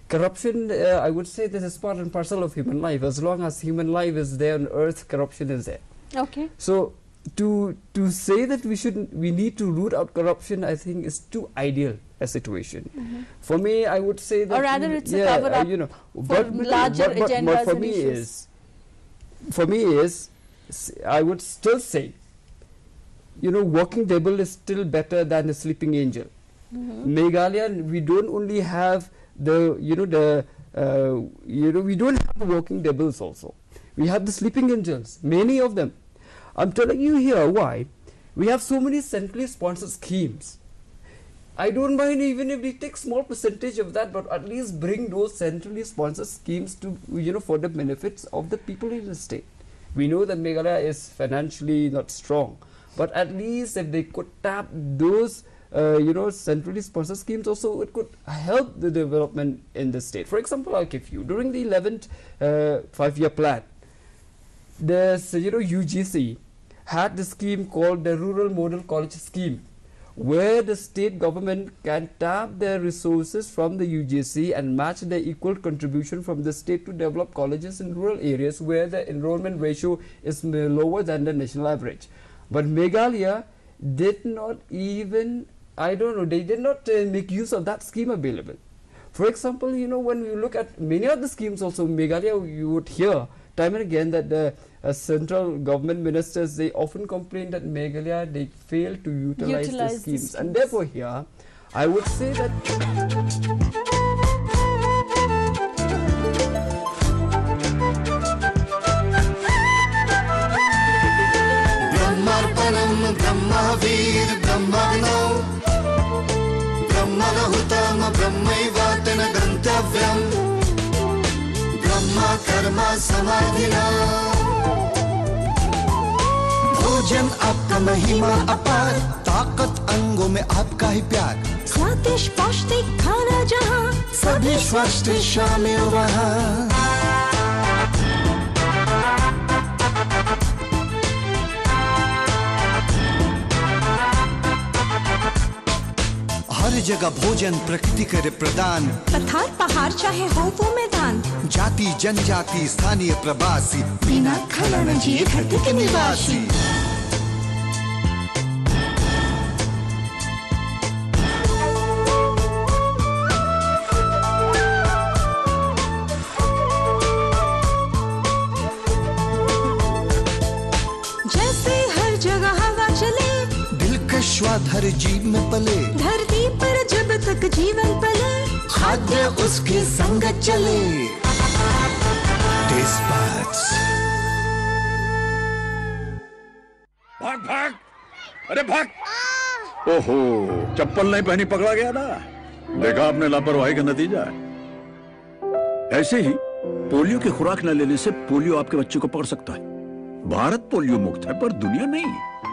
Corruption, I would say, this is part and parcel of human life. As long as human life is there on earth, corruption is there. Okay. So to say that we need to root out corruption, I think is too ideal a situation. For me, I would say that, or rather it's a cover up, you know, for larger agendas for and me issues. For me is, I would still say, you know, walking devil is still better than a sleeping angel. Meghalaya, we don't only have the, we don't have the walking devils also. We have the sleeping angels, many of them. I'm telling you here why. We have so many centrally sponsored schemes. I don't mind even if we take small percentage of that, but at least bring those centrally sponsored schemes to, for the benefits of the people in the state. We know that Meghalaya is financially not strong, but at least if they could tap those, centrally sponsored schemes also, it could help the development in the state. For example, I'll give you, during the 11th 5-year plan, there's, UGC had the scheme called the Rural Model College Scheme, where the state government can tap their resources from the UGC and match the equal contribution from the state to develop colleges in rural areas where the enrollment ratio is lower than the national average. But Meghalaya did not even, they did not make use of that scheme available. For example, when we look at many other schemes also, Meghalaya, you would hear time and again that the central government ministers, they often complain that Meghalaya, they fail to utilize the schemes. And therefore here, I would say that Brahmarpanam Brahmavir Brahmagno Brahmanahutam Brahmaivatana Gantavyam Brahma Karma Samadhina भोजन आपका महिमा अपार ताकत अंगों में आपका ही प्यार स्वादिष्ट पौष्टिक खाना जहाँ सभी स्वस्थ शामिल वहाँ हर जगह भोजन प्रकृति करे प्रदान पठार पहाड़ चाहे हो वो मैदान जाति जनजाति स्थानीय प्रवासी बिना खाना न जिए धरती के निवासी जैसे हर जगह हवा चले दिलकश स्वाद हर जीव में पले धरती पर जब तक जीवन पले खाद्य उसके संग चले टेस्ट बड्स भाग भाग अरे भाग ओहो चप्पल नहीं पहनी पकड़ा गया ना देखा आपने लापरवाही का नतीजा ऐसे ही पोलियो की खुराक न लेने से पोलियो आपके बच्चे को पकड़ सकता है भारत पोलियो मुक्त है पर दुनिया नहीं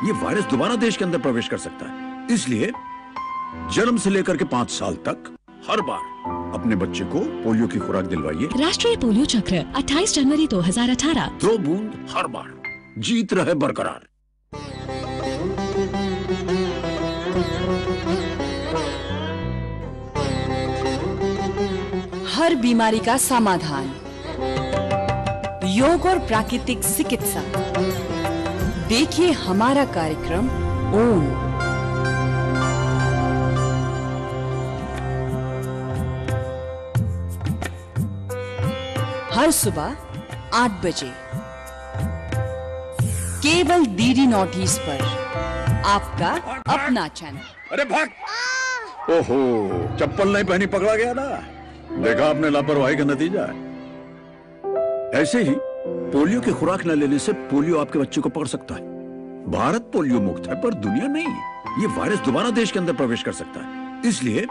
ये वायरस दोबारा देश के अंदर प्रवेश कर सकता है इसलिए जन्म से लेकर के 5 साल तक हर बार अपने बच्चे को पोलियो की खुराक दिलवाइए राष्ट्रीय पोलियो चक्र 28 जनवरी 2018 2 बूंद हर बार जीत रहे बरकरार हर बीमारी का समाधान योग और प्राकृतिक चिकित्सा देखिए हमारा कार्यक्रम ओम हर सुबह 8 बजे केवल डीडी नॉर्थ ईस्ट पर आपका अपना चैनल अरे भाग ओहो चप्पल नहीं पहनी पकड़ा गया ना देखा आपने लापरवाही का नतीजा ऐसे ही पोलियो की खुराक न लेने से पोलियो आपके बच्चे को पकड़ सकता है भारत पोलियो मुक्त है पर दुनिया नहीं ये वायरस दोबारा देश के अंदर प्रवेश कर सकता है इसलिए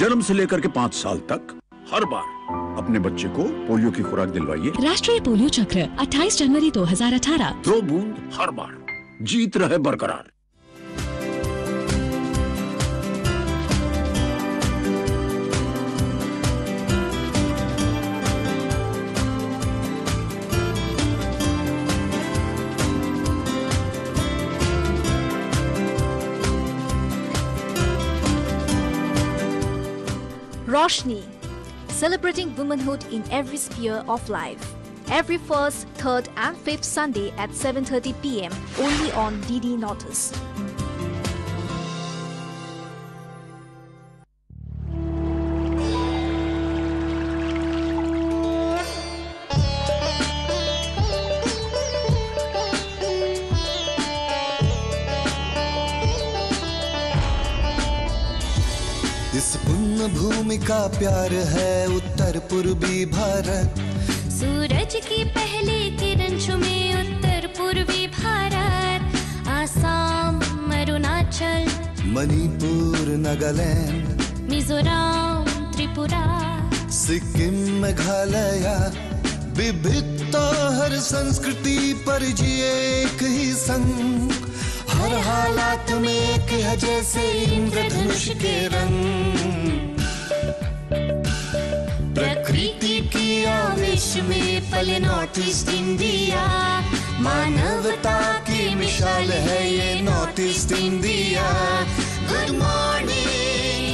जन्म से लेकर के 5 साल तक हर बार अपने बच्चे को पोलियो की खुराक दिलवाइए राष्ट्रीय पोलियो चक्र 28 जनवरी 2018 2 बूंद हर बार जीत रहे बरकरार Roshni, celebrating womanhood in every sphere of life. Every 1st, 3rd and 5th Sunday at 7:30 p.m. only on DD Notice. इस पुण्य भूमि का प्यार है उत्तर पूर्वी भारत सूरज की पहली किरण छुमे उत्तर पूर्वी भारत आसाम अरुणाचल मणिपुर नागालैंड मिजोरम त्रिपुरा सिक्किम मेघालय विविधता हर संस्कृति पर जिए एक ही संग हर हालात में एक है जैसे इंद्रधनुष के रंग प्रकृति की आवेश में पले नॉर्थ ईस्ट इंडिया मानवता की मिसाल है ये north east India good morning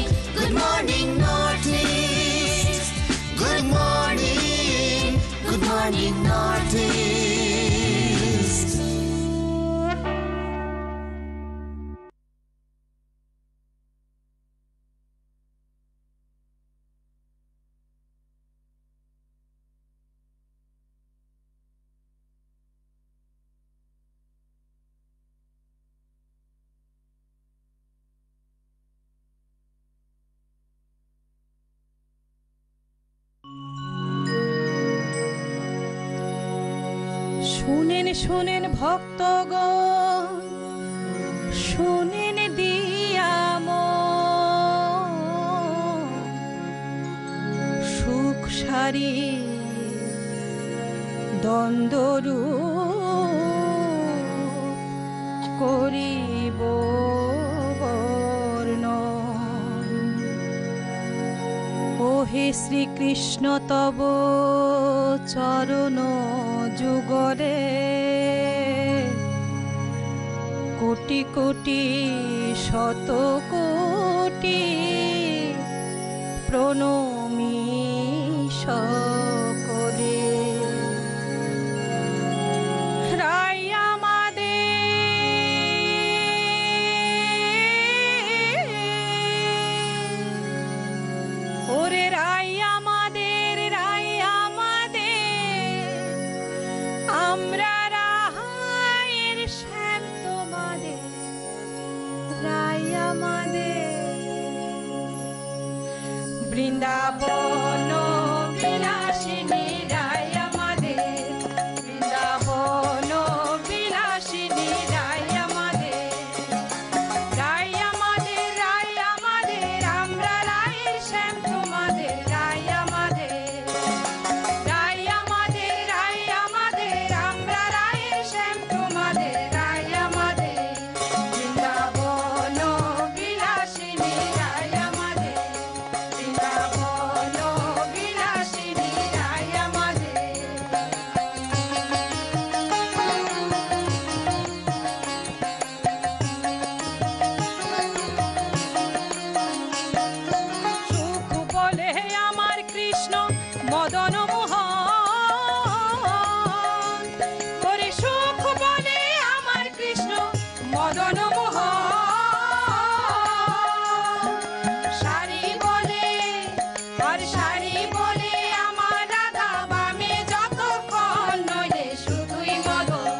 north east good morning north east শুনেন ভক্তগণ শুনেন দিয়াম সুখ সারি দ্বন্দ্বরূপ করিব বর্ণন ওহে শ্রীকৃষ্ণ তব চরণ যুগরে কোটি কোটি শত কোটি প্রণমি সকলে রাই আমাদের ওরে রাই আমাদের আমরা রায়ের শ্যাম তোমাদের রাই আমাদের বৃন্দাবন বিলাসিনী রাই আমাদের বৃন্দাবন বিলাসিনী রাই আমাদের রাই আমাদের আমরা রায়ের শ্যাম তোমাদের রাই আমাদের মদন মোহন করে সুখ বলে আমার কৃষ্ণ মদন মোহন শাড়ি বলে আর শাড়ি বলে আমার রাধা বামে যতক্ষণ নইলে শুধুই মদন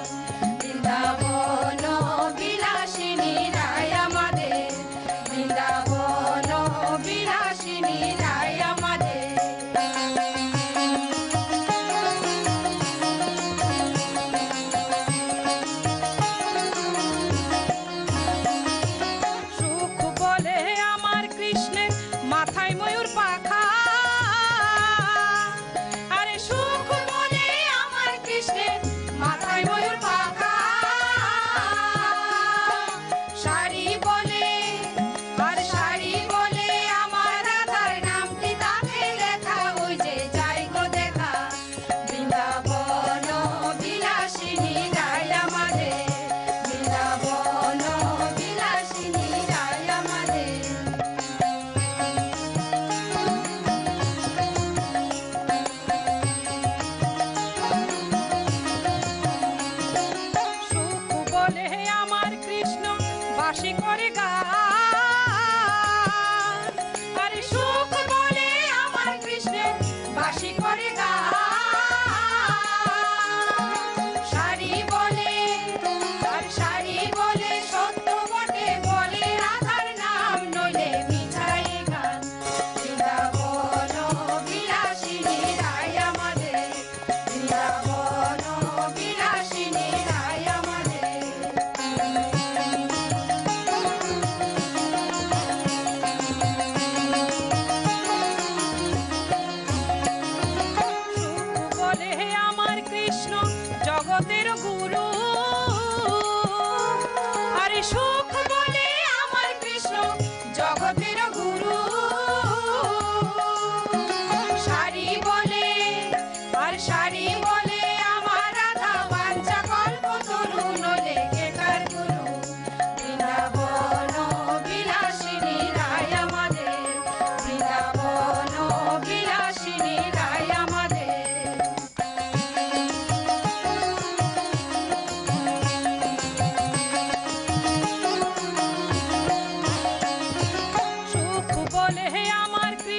বৃন্দাবন বিলাসিনী রায় আমাদের বৃন্দাবন বিলাসিনী রায় আমাদের মাথায় ময়ূর পাখা আরে সুখ বলে আমার কৃষ্ণের মাথায় ময়ূর পাখা শাড়ি বলে আর শাড়ি বলে আমার রাধার নাম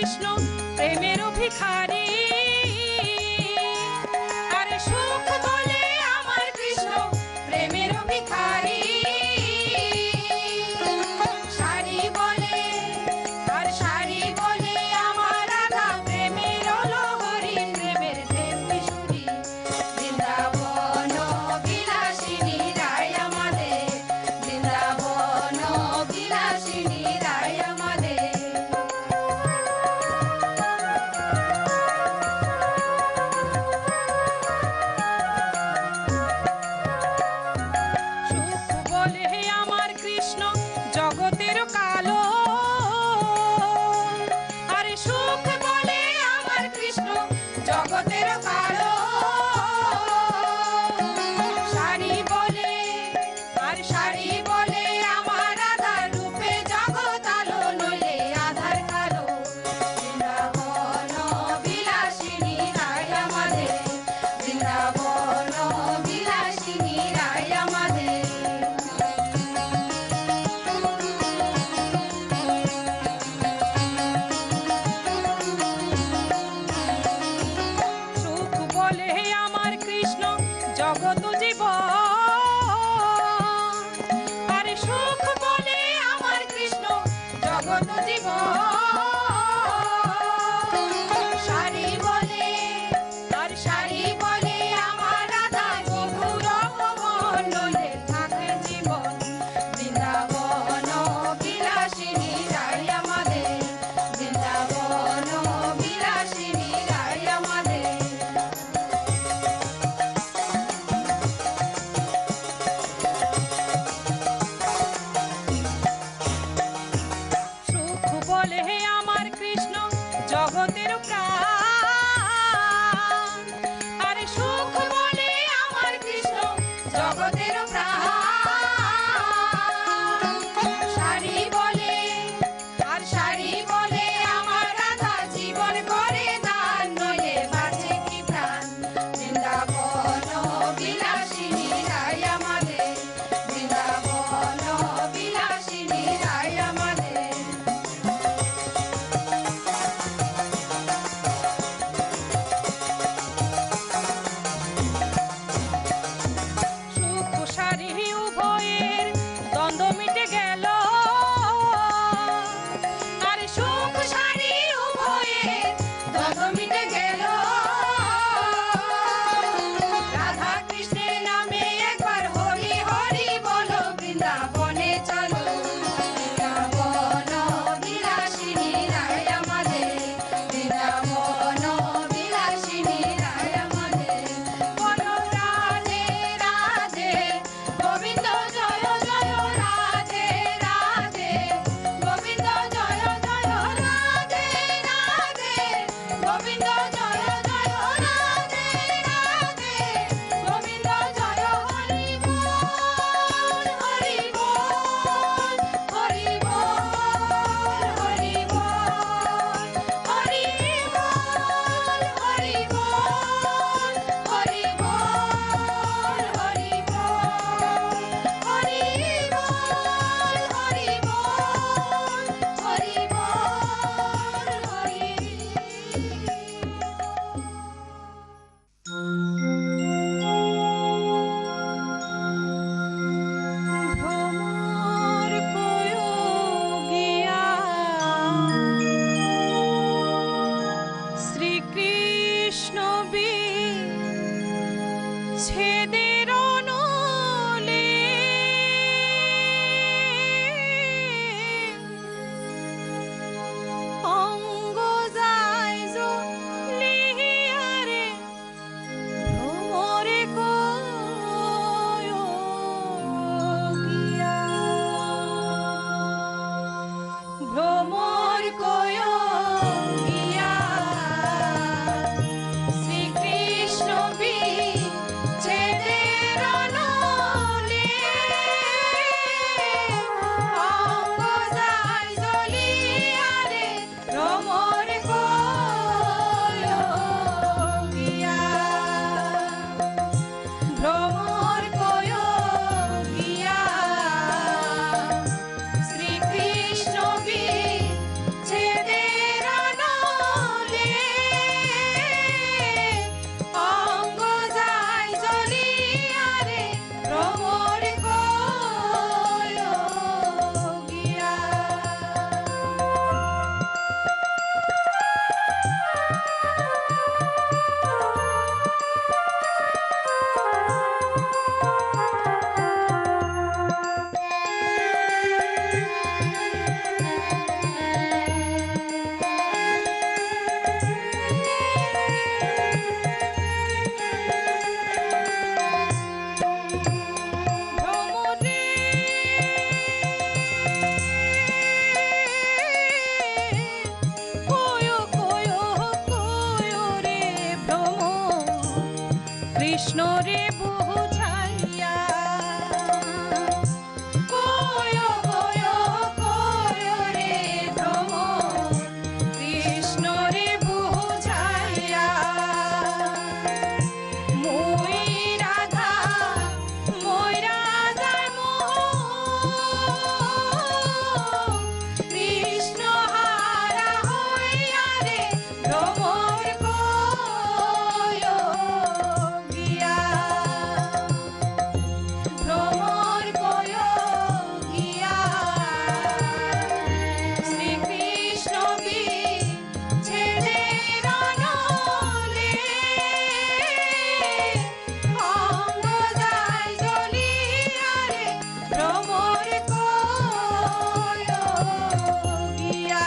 কৃষ্ণ প্রেমের ভিখারি আরে সুখ বলে আমার কৃষ্ণ প্রেমের ভিখারি শাড়ি বলে আর শাড়ি বলে আমার রাধা প্রেমের লহরী প্রেমের দেব কিশোরী বৃন্দাবন বিলাসিনী রায় আমাদের বৃন্দাবন বিলাসিনী রায় আমাদের সুখ বলে আমার কৃষ্ণ জগতের কালো আরে সুখ বলে আমার কৃষ্ণ জগতের কালো শাড়ি বলে আর শাড়ি বলে আমার আধার রূপে জগৎ আলো নইলে আধার কালো বৃন্দাবন বিলাসিনী রায় আমাদের বৃন্দাবন বিলাসিনী রায় আমাদের সুখ বলে আমার কৃষ্ণ জগত জীবন আরে সুখ বলে আমার কৃষ্ণ জগত জীবন শাড়ি বলে আর শাড়ি বলে আমার রাধা মধুর মণ্ডলে থাকে জীবন বৃন্দাবন বিলাসিনী রায় আমাদের বৃন্দাবন বিলাসিনী রায় আমাদের সুখ বলে আমার কৃষ্ণ জগতের প্রাণ আরে সুখ বলে আমার কৃষ্ণ জগতের প্রাণ শাড়ি বলে আর শাড়ি বলে আমার রাধা জীবন করে দান নইলে বাঁচে কি প্রাণ বৃন্দাবন বিলাসিনী রায় আমাদের বৃন্দাবন বিলাসিনী রায় আমাদের সুখ শাড়ি উভয়ের দ্বন্দ্ব মিটে গেল আর সুখ শাড়ি উভয়ের দ্বন্দ্ব মিটে গেল রাধা কৃষ্ণের নামে একবার হরি হরি বলো বৃন্দাবনে চলো বৃন্দাবন বিলাসিনী রায় আমাদের বৃন্দাবন বিলাসিনী রায় আমাদের বলো রাধে রাধে গোবিন্দ জয় জয় রাধে রাধে গোবিন্দ জয় জয় রাধে রাধে গোবিন্দ জয় জয় রাধে রাধে গোবিন্দ জয় হরি বল হরি বল হরি বল হরি বল হরি বল হরি বল হরি বল হরি বল হরি বল হরি ভ্রমর কোয়োগিয়া শ্রীকৃষ্ণ ছেদের নলে অঙ্গ যায় লিহিয়ারে ভ্রমরে কোয়োগিয়া ভ্রমর কোয়োগিয়া শ্রীকৃষ্ণ ছেদ কৃষ্ণ রে বুঝাইয়া কয় কয় কয় রে ভ্রমর কৃষ্ণ রে বুঝাইয়া মই রাধার মোহ কৃষ্ণ হারা হইয়া রে ভ্রমর কয় গিয়া ভ্রমর কয় গিয়া শ্রীকৃষ্ণ ছেড়ে রণলে অঙ্গ যায় জ্বলিয়া রে ভ্রমর কয় গিয়া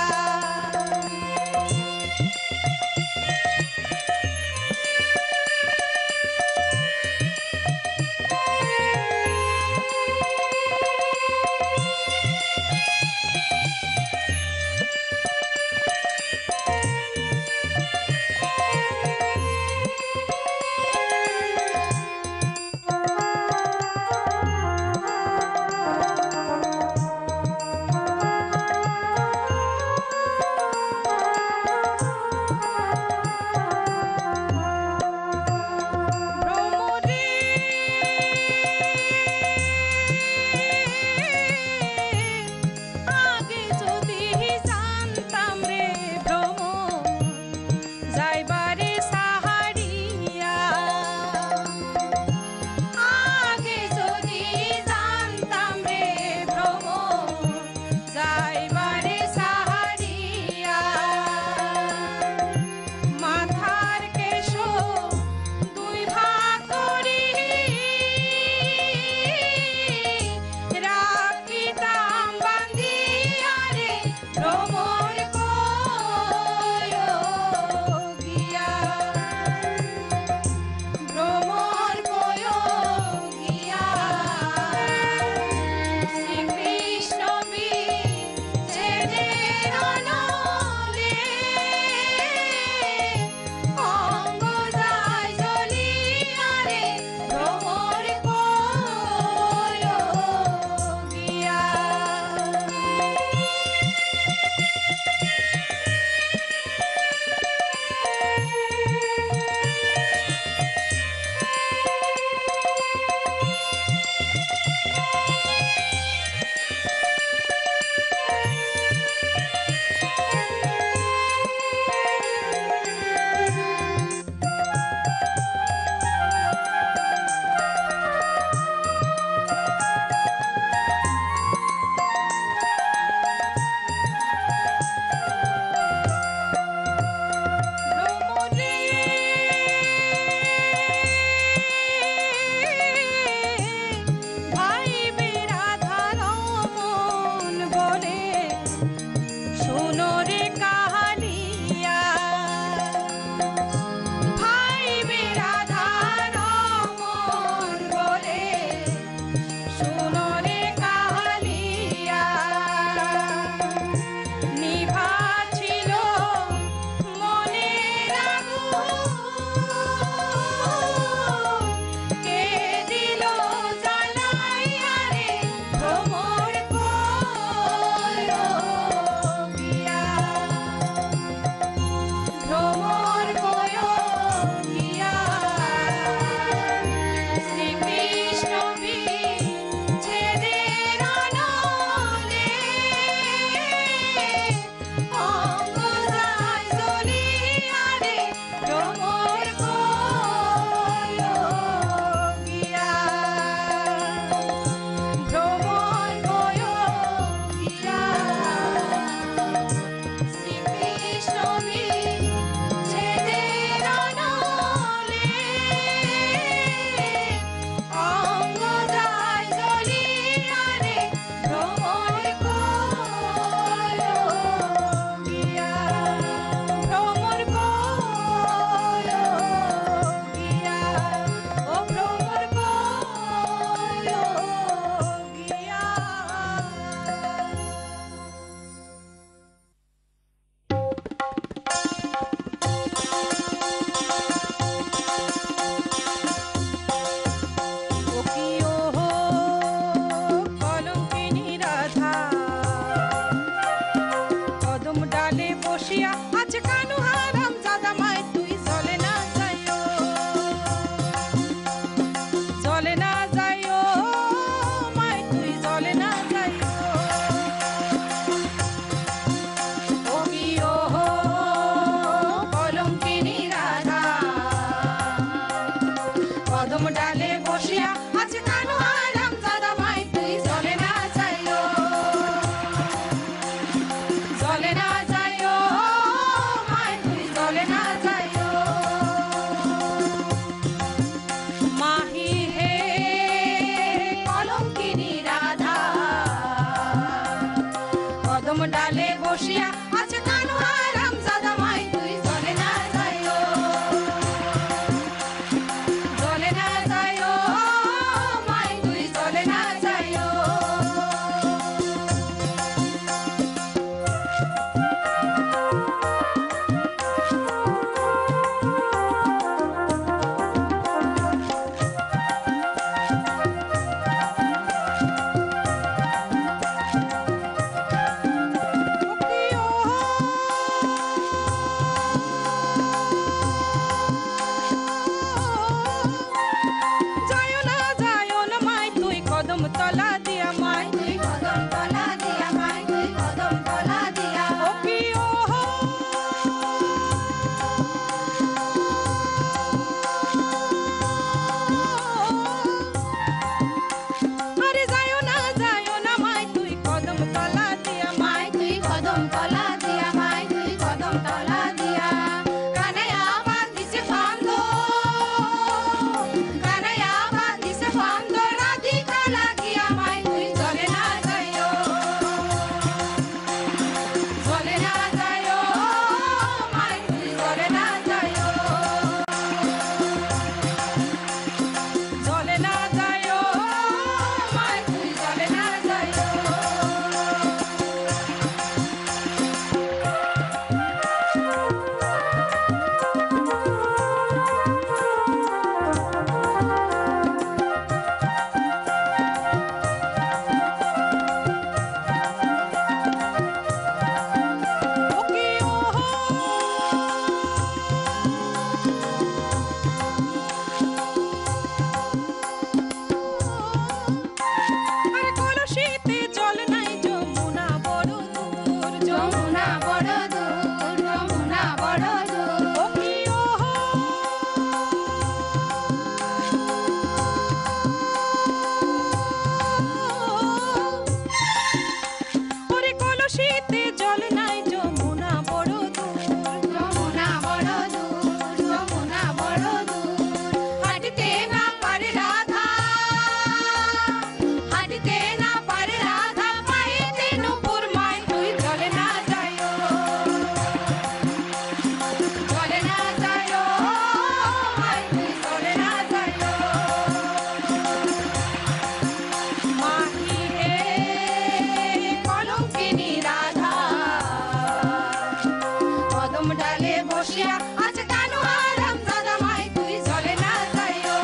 বসিয়া আছে কানু হারাম দাদা মাই তুই জলে না যাইও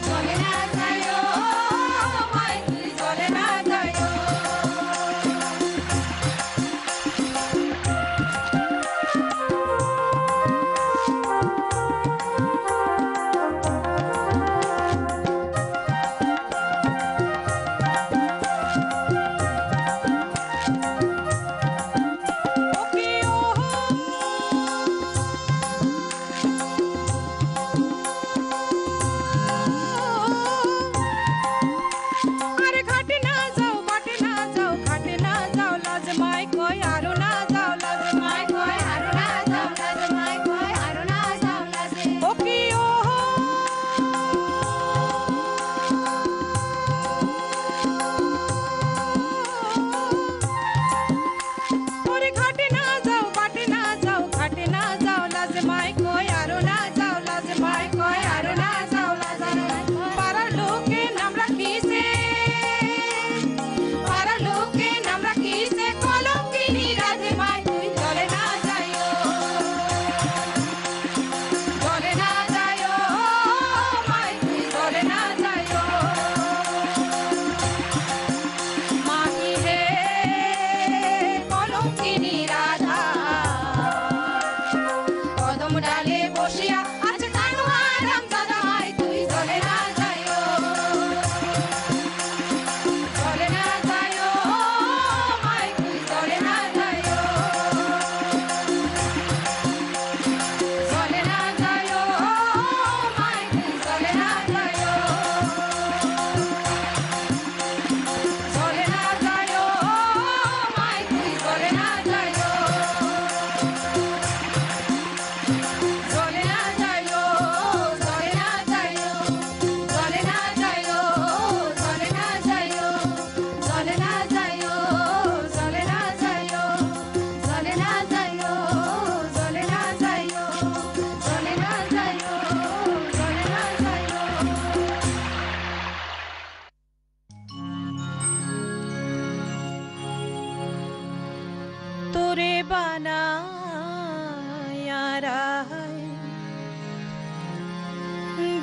জলে না যাইও মাই তুই জলে না যাইও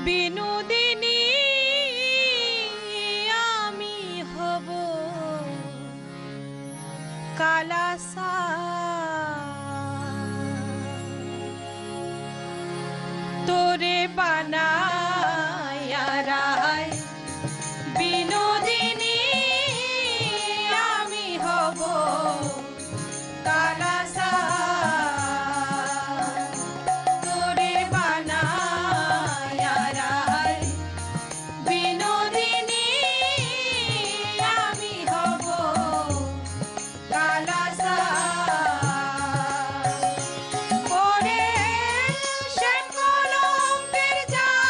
বিনোদিনী আমি হব কালাসা তোরে বানায়া রায় বিনোদিনী আমি হব কালাসা তোরে বানায়া রায় বিনোদিনী আমি হব কালাসা ওরে সে কলঙ্কের জাল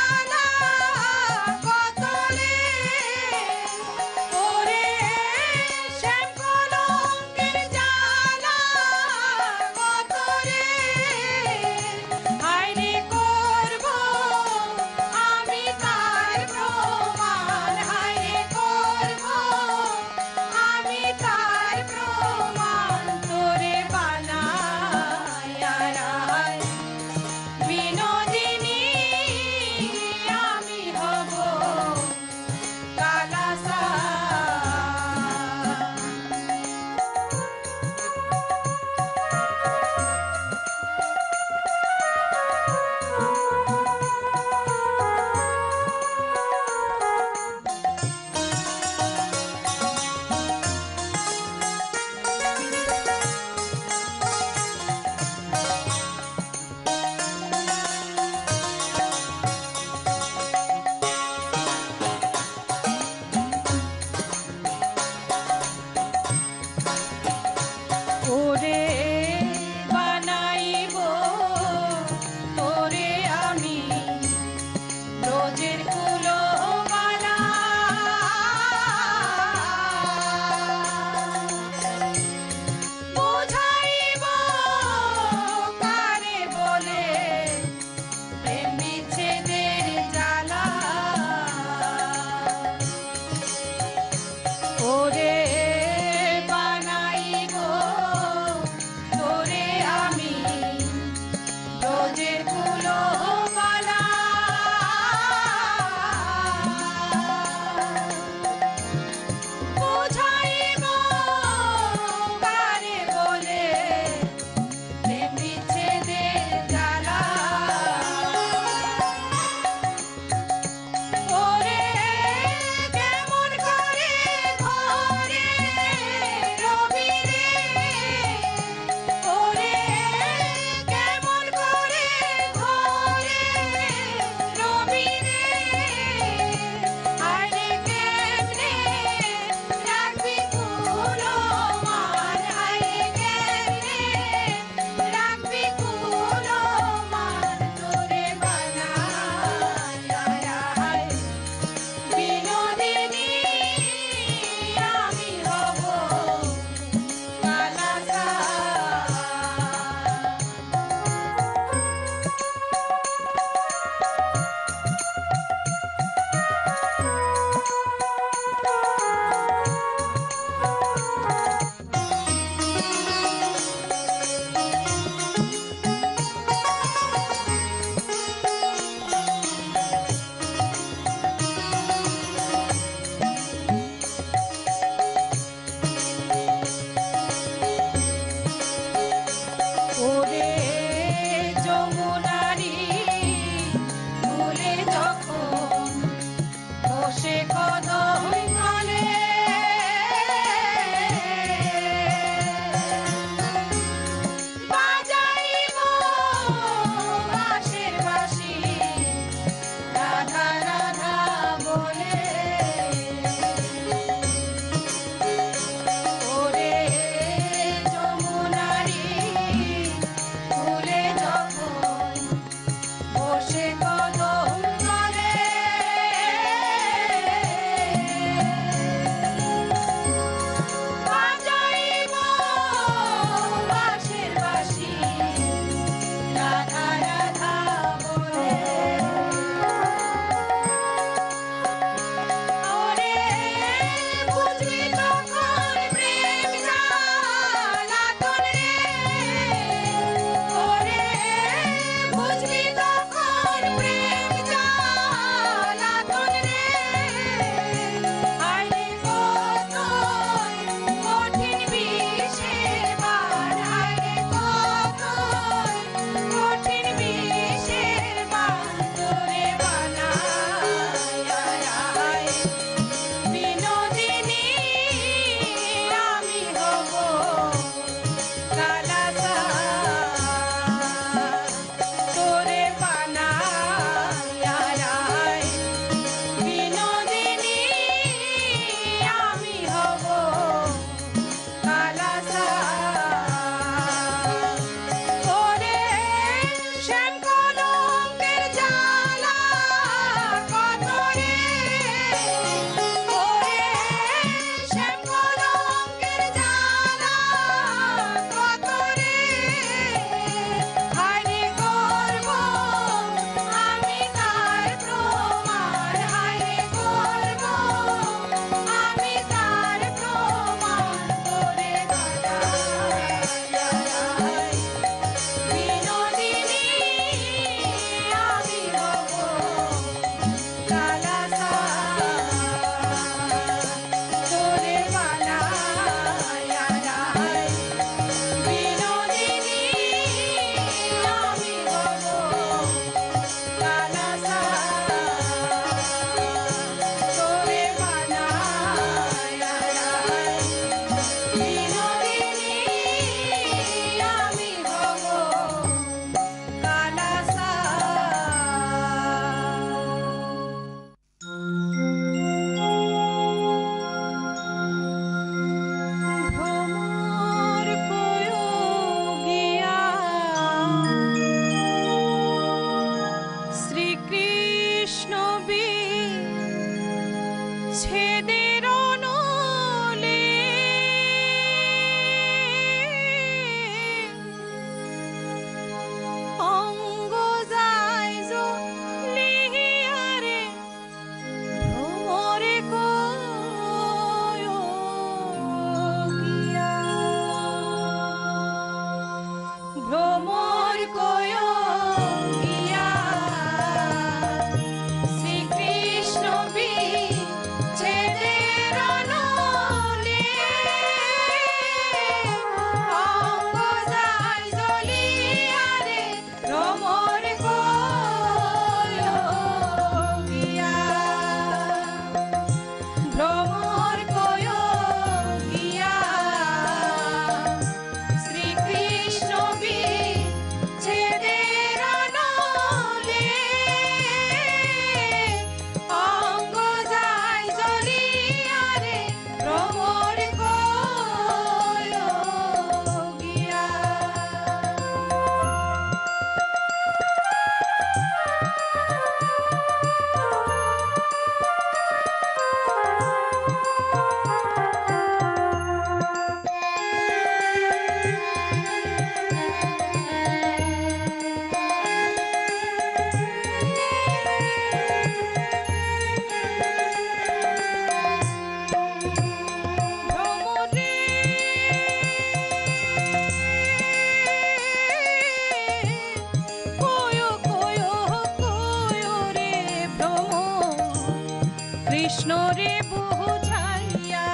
রে বুঝাইয়া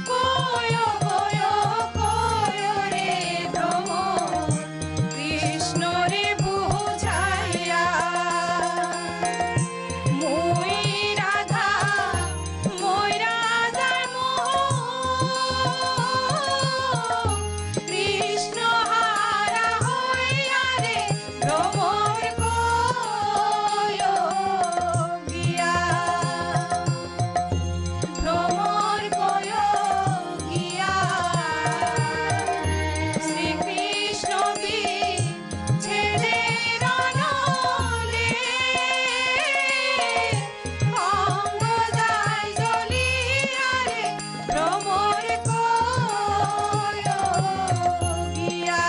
কয়ো কয়ো কয়ো রে ভ্রমর কৃষ্ণ রে বুঝাইয়া মই রাধার মোহ কৃষ্ণ হারা হইয়া রে ভ্রমর কয়ো গিয়া ভ্রমর কয়ো গিয়া শ্রীকৃষ্ণ ছেড়ে রণলে অঙ্গ যায় জ্বলিয়া রে ভ্রমর কয়ো গিয়া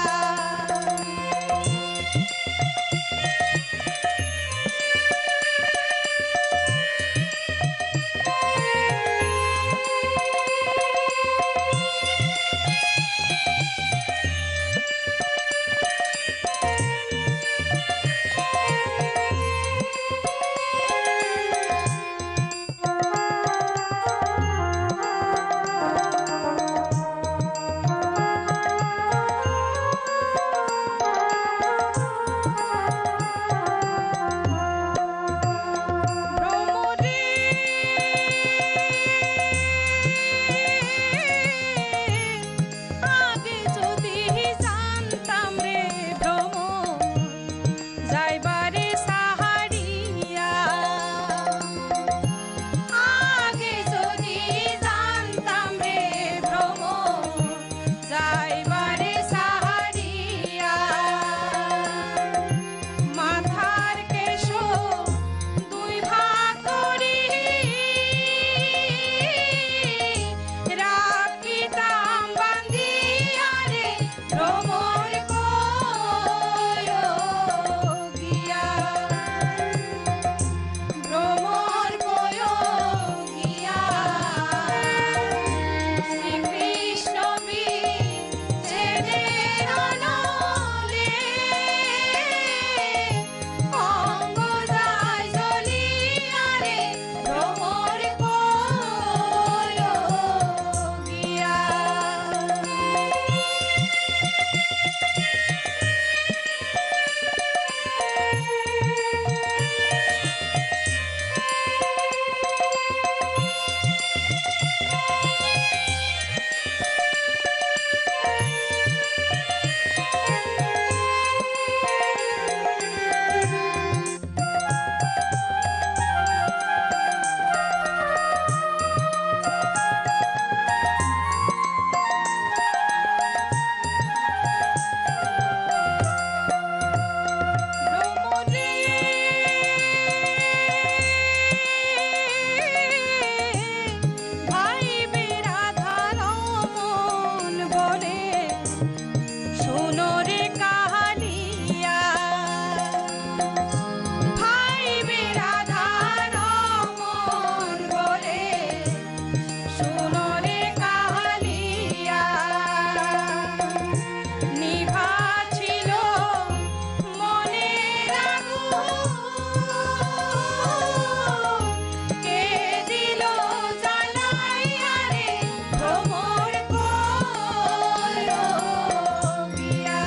ভ্রমরে আগে যদি জানতাম রে ভ্রমর যাইবারে সাহারিয়া আগে যদি জানতাম রে ভ্রমর যাইবারে সাহারিয়া মাথার কেশ দুই ভাগ করি রাখিতাম বান্ধিয়া রে ভ্রমর কয়ো গিয়া ভ্রমর কয়ো গিয়া শ্রীকৃষ্ণ ছেড়ে রণলে অঙ্গ যায় জ্বলিয়া রে ভ্রমর কয়ো গিয়া ভ্রমরে ভাইবে রাধার মন বলে শোনো রে কাহালিয়া ভাইবে রাধার মন বলে শোনো রে কাহালিয়া নিভা ছিল মনের আগুন কে দিল জ্বালাইয়া রে ভ্রমর কয়ো গিয়া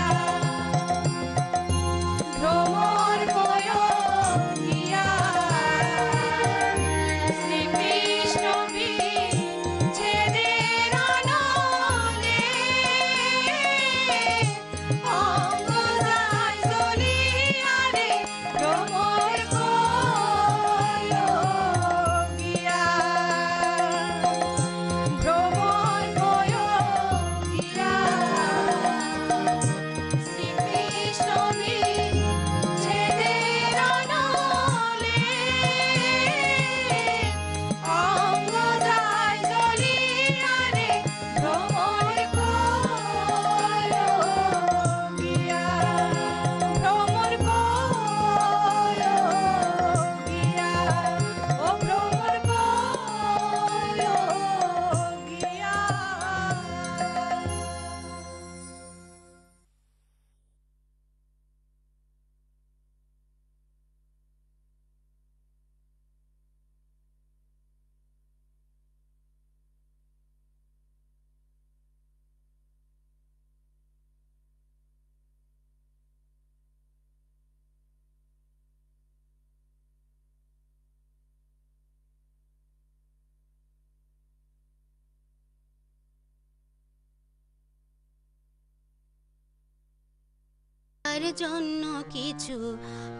থাকার জন্য কিছু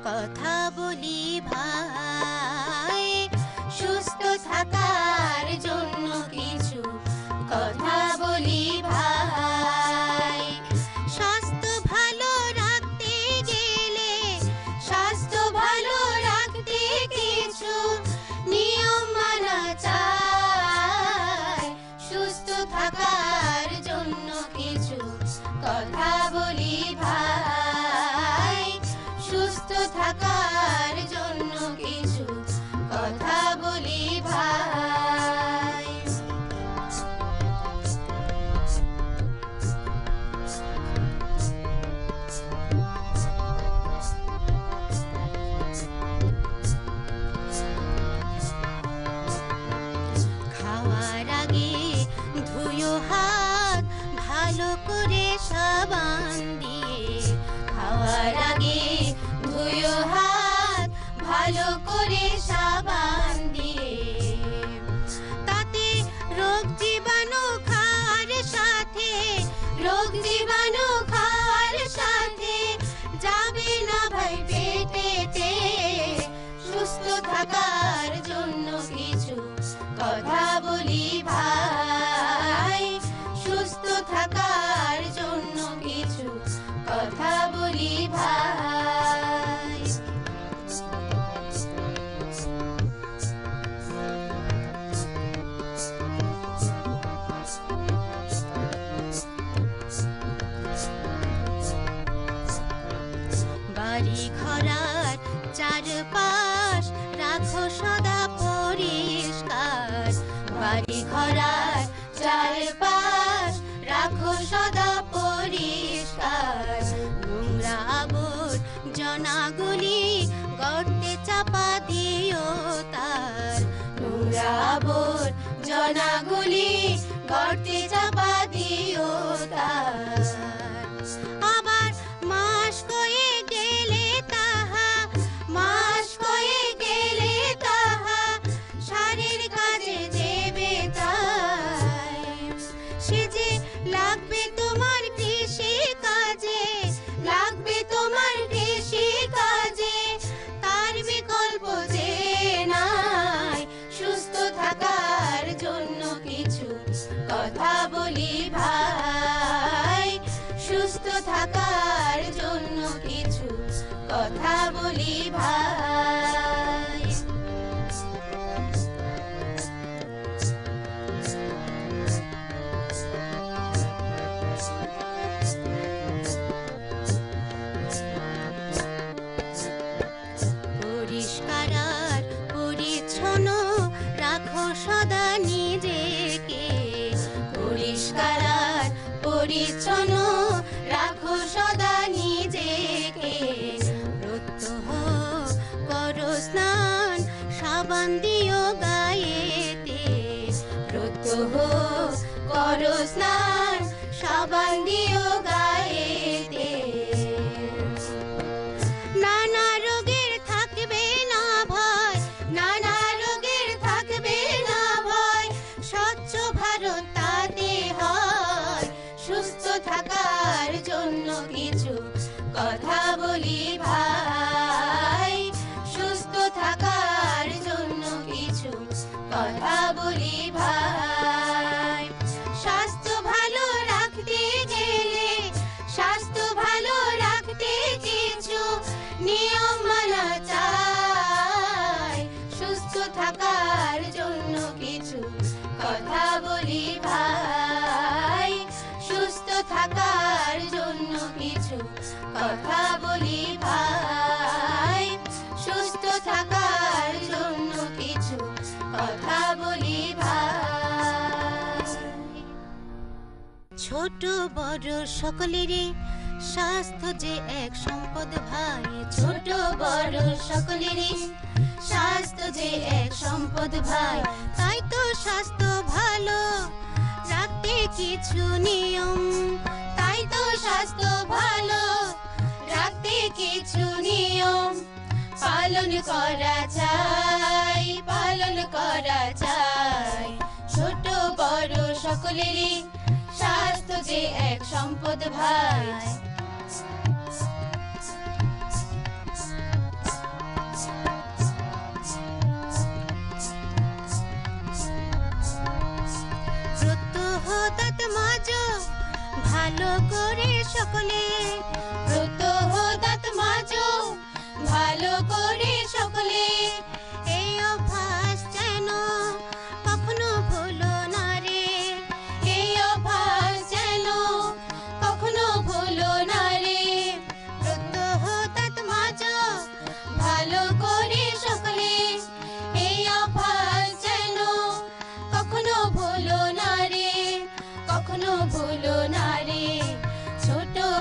কথা বলি ভাই, সুস্থ থাকার জন্য কিছু কথা বলি ভাই। স্বাস্থ্য ভালো রাখতে গেলে, স্বাস্থ্য ভালো রাখতে কিছু নিয়ম মানা চাই, সুস্থ থাকার জন্য কিছু কথা বলি ভাই, সুস্থ থাকার জন্য কিছু কথা বলি ভাই। খাওয়ার আগে ধুয়ো হাত ভালো করে সাবান দিয়ে, খাওয়ার আগে ধুয়ো হাত ভালো করে সাবান দিয়ে, তাতে রোগ জীবাণু খাওয়ার সাথে, রোগ জীবাণু খাওয়ার সাথে যাবে না ভাই পেটেতে। সুস্থ থাকার জন্য কিছু কথা বলি ভাই, সুস্থ থাকার জন্য কিছু কথা বলি ভাই। বাড়ি ঘরার চারপাশ রাখো সদা পরিষ্কার, বাড়ি ঘরার চারপাশ রাখো সদা পরিষ্কার। নোংরা আবর্জনাগুলি গর্তে চাপা দিও তার, নোংরা আবর্জনাগুলি গর্তে চাপা দিও তার। আবার মাস কয়ে গেলে তাহা, মাস কয়ে গেলে তাহা সারের কাজে দেবে তাই। সে যে লাগবে তোমার কৃষি কাজে, লাগবে তোমার কৃষি কাজে, তার বিকল্প যে নাই। সুস্থ থাকার জন্য কিছু কথা বলি ভাই, সুস্থ থাকার জন্য কিছু কথা বলি ভাই। পরিষ্কার আর পরিচ্ছন্ন রাখো সদা নিজেকে, পরিষ্কার আর পরিচ্ছন্ন রাখো সদা নিজেকে। প্রত্যহ করো স্নান সাবান দিও গায়েতে, প্রত্যহ করো স্নান সাবান দিও গায়েতে। নানা রোগের থাকবে না ভয়, নানা রোগের থাকবে না ভয়, স্বচ্ছ ভারত তাতে হয়। সুস্থ থাকার জন্য কিছু কথা বলি ভাই, সুস্থ থাকার জন্য কিছু কথা বলি ভাই। স্বাস্থ্য ভালো রাখতে গেলে, স্বাস্থ্য ভালো রাখতে কিছু নিয়ম মানা চাই, সুস্থ থাকার জন্য কিছু কথা বলি ভাই, সুস্থ থাকার জন্য কিছু কথা বলি ভাই, সুস্থ থাকার জন্য কিছু কথা বলি ভাই। ছোট বড় সকলেরই স্বাস্থ্য যে এক সম্পদ ভাই, ছোট বড় সকলেরই স্বাস্থ্য যে এক সম্পদ ভাই। তাই তো স্বাস্থ্য ভালো রাখতে কিছু নিয়ম, তাই তো স্বাস্থ্য ভালো রাখতে কিছু নিয়ম পালন করা চাই, পালন করা চাই। ছোট বড় সকলেরই স্বাস্থ্য যে এক সম্পদ ভাই।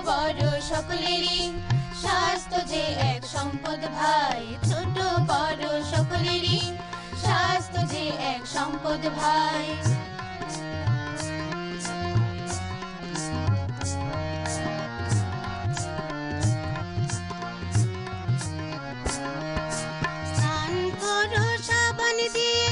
বড় সকলেরই স্বাস্থ্য যে এক সম্পদ ভাই ছোট বড় সকলেরই স্বাস্থ্য যে এক সম্পদ ভাই স্নান করো সাবান দিয়ে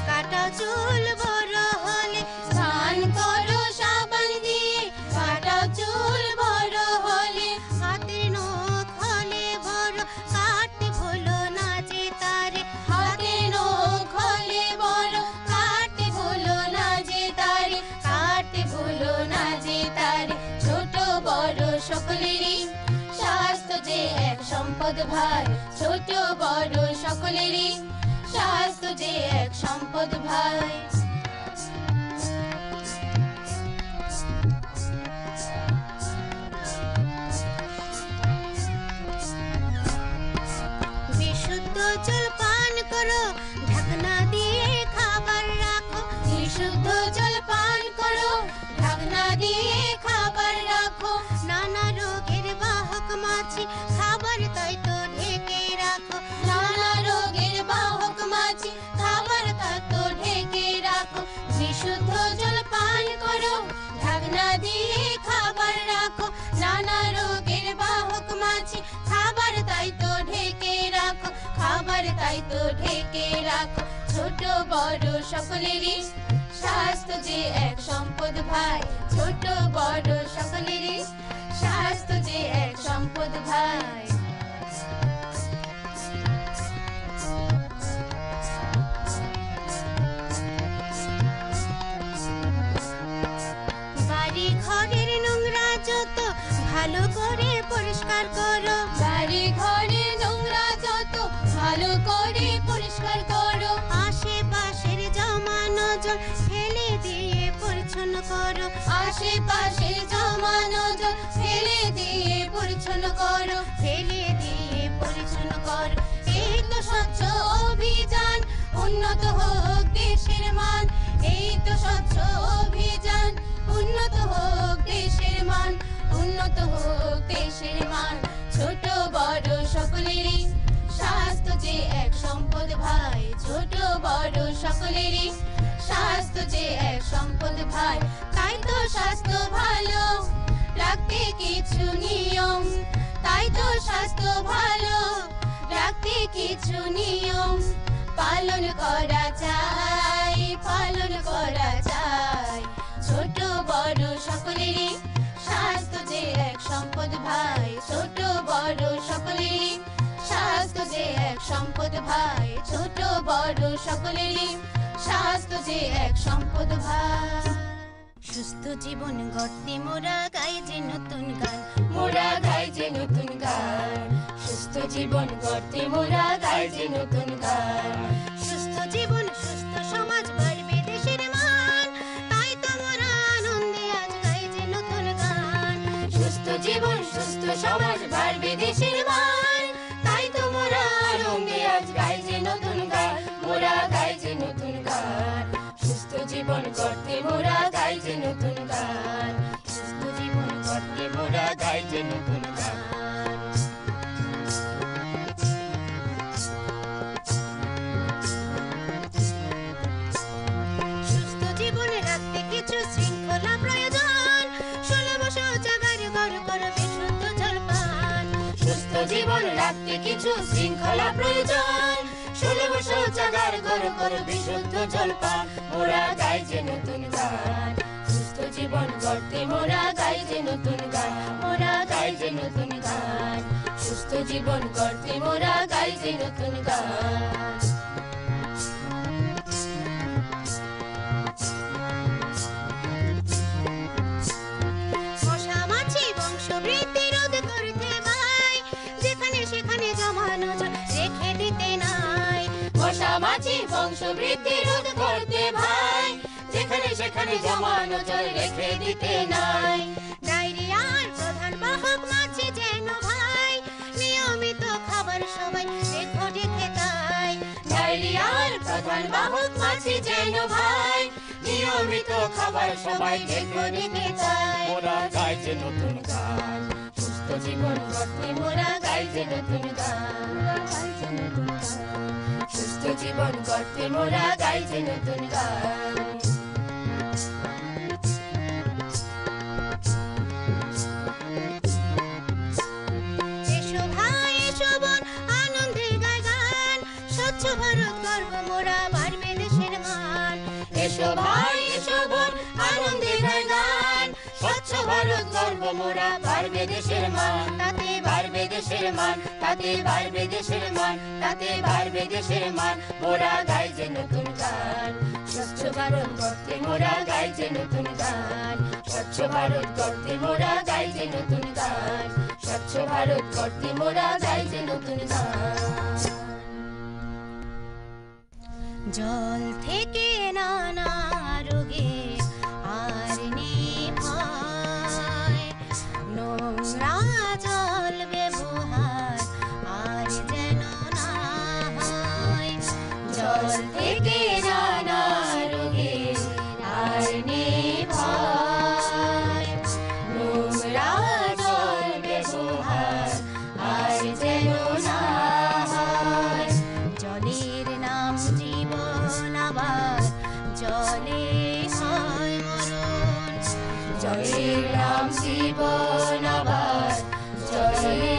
কাটা চুল বড় হলে স্নান করো সাবান দিয়ে কাটা চুল বড় হলে হাতের নখ হলে বড় কাটতে ভুলো না যে তারে হাতের নখ হলে বড় কাটতে ভুলো না যে তারে কাটতে ভুলো না যে তারে ছোট বড় সকলেরই স্বাস্থ্য যে এক সম্পদ ভাই ছোট বড় সকলেরই স্বাস্থ্য যে এক সম্পদ ভাই বিশুদ্ধ জল পান করো ঢাকনা দিয়ে খাবার রাখো বিশুদ্ধ জল পান করো ঢাকনা দিয়ে খাবার রাখো নানা রোগের বাহক মাছি খাবার তাই তো ঢেকে রাখো নানা রোগের বাহক মাছি খাবার তাই তো ঢেকে রাখো বিশুদ্ধ জল পান করো ঢাকনা দিয়ে খাবার রাখো নানা রোগের বাহক মাছি খাবার তাই তো ঢেকে রাখো খাবার তাই তো ঢেকে রাখো ছোট বড় সকলেরই স্বাস্থ্য যে এক সম্পদ ভাই ছোট বড় সকলেরই স্বাস্থ্য যে এক সম্পদ ভাই বাড়ি ঘরের নোংরা যত ভালো করে পরিষ্কার করো বাড়ি ঘরের নোংরা যত ভালো করে পরিষ্কার করো আশেপাশের জমানো জল ফেলে দিয়ে পরিচ্ছন্ন করো আশেপাশের জমানো জল ফেলে দিয়ে পরিচ্ছন্ন করো ফেলে দিয়ে পরিচ্ছন্ন করো এই তো স্বচ্ছ অভিযান উন্নত হোক দেশের মান এই তো স্বচ্ছ অভিযান উন্নত হোক দেশের মান উন্নত হোক দেশের মান ছোট বড় সকলেরই স্বাস্থ্য যে এক সম্পদ ভাই ছোট বড় সকলেরই স্বাস্থ্য যে এক সম্পদ ভাই তাই তো স্বাস্থ্য ভালো রাখতে কিছু নিয়ম তাই তো স্বাস্থ্য ভালো রাখতে কিছু নিয়ম পালন করা চাই পালন করা চাই ছোট বড় সকলেরই স্বাস্থ্য যে এক সম্পদ ভাই ছোট বড় সকলেরই স্বাস্থ্য যে এক সম্পদ ভাই ছোট বড় সকলেরই স্বাস্থ্য যে এক সম্পদ ভাই সুস্থ জীবন গড়তে মোরা গাই যে নতুন গান মোরা গাই যে নতুন গান সুস্থ জীবন গড়তে মোরা গাই যে নতুন গান সুস্থ জীবন সুস্থ সমাজ বাড়বে দেশের মান তাই তো মোরা আনন্দে আজ গাই যে নতুন গান সুস্থ জীবন সুস্থ সমাজ বাড়বে দেশের মান তাই তো মোরা আনন্দে আজ গাই যে নতুন গান মোরা গাই যে নতুন গান সুস্থ জীবন গড়তে মোরা গাই যে নতুন গান সুস্থ জীবন গড়তে মোরা গাই যে নতুন গান সুস্থ জীবন রাখতে কিছু শৃঙ্খলা প্রয়োজন সুলভ শৌচাগার ঘর করো বিশুদ্ধ জলপান সুস্থ জীবন রাখতে কিছু শৃঙ্খলা প্রয়োজন সুলভ শৌচাগার ঘর করো বিশুদ্ধ জলপান মোরা গাই যে নতুন গান সুস্থ জীবন গড়তে মোরা গাই যে নতুন গান মোরা গাই যে নতুন গান সুস্থ জীবন গড়তে মোরা গাই যে নতুন গান মশা মাছি বংশবৃদ্ধি রোধ করতে ভাই যেখানে সেখানে জমানো জল রেখে দিতে নাই মশা মাছি বংশবৃদ্ধি রোধ করতে ভাই যেখানে সেখানে জমানো জল রেখে দিতে নাই ডায়রিয়ার প্রধান বাহক মাছি যেন ভাই নিয়মিত খাবার সবাই দেখো দেখে তাই ডায়রিয়ার প্রধান বাহক মাছি যেন ভাই নিয়মিত খাবার সবাই দেখো দেখে তাই মোরা গাই যে নতুন গান জীবন গড়তে মোরা গাই যে নতুন গান সুস্থ জীবন গড়তে মোরা গাই যে নতুন গান এসো ভাই এসো বোন আনন্দে গাই গান স্বচ্ছ ভারত গর্ব মোরা বাড়বে দেশের মান এসো ভাই এসো বোন আনন্দে গাই গান স্বচ্ছ ভারত গর্ব মোরা বাড়বে দেশের মান তাতে বাড়বে দেশের মান তাতে বাড়বে দেশের মান তাতে বাড়বে দেশের মান মোরা গাই যে নতুন গান স্বচ্ছ ভারত গড়তে মোরা গাই যে নতুন গান স্বচ্ছ ভারত গড়তে মোরা গাই যে নতুন গান স্বচ্ছ ভারত গড়তে মোরা গাই যে নতুন গান জল থেকে নানা রোগে আর নেই ভয় নোংরা জল ব্যবহার আর যেন না হয় জল থেকে নানা রোগে আর নেই ভয় নোংরা জল ব্যবহার আর যেন না হয় জলের নাম জীবন আবার জলে হয় মরণ জলের নাম জীবন আবার জলে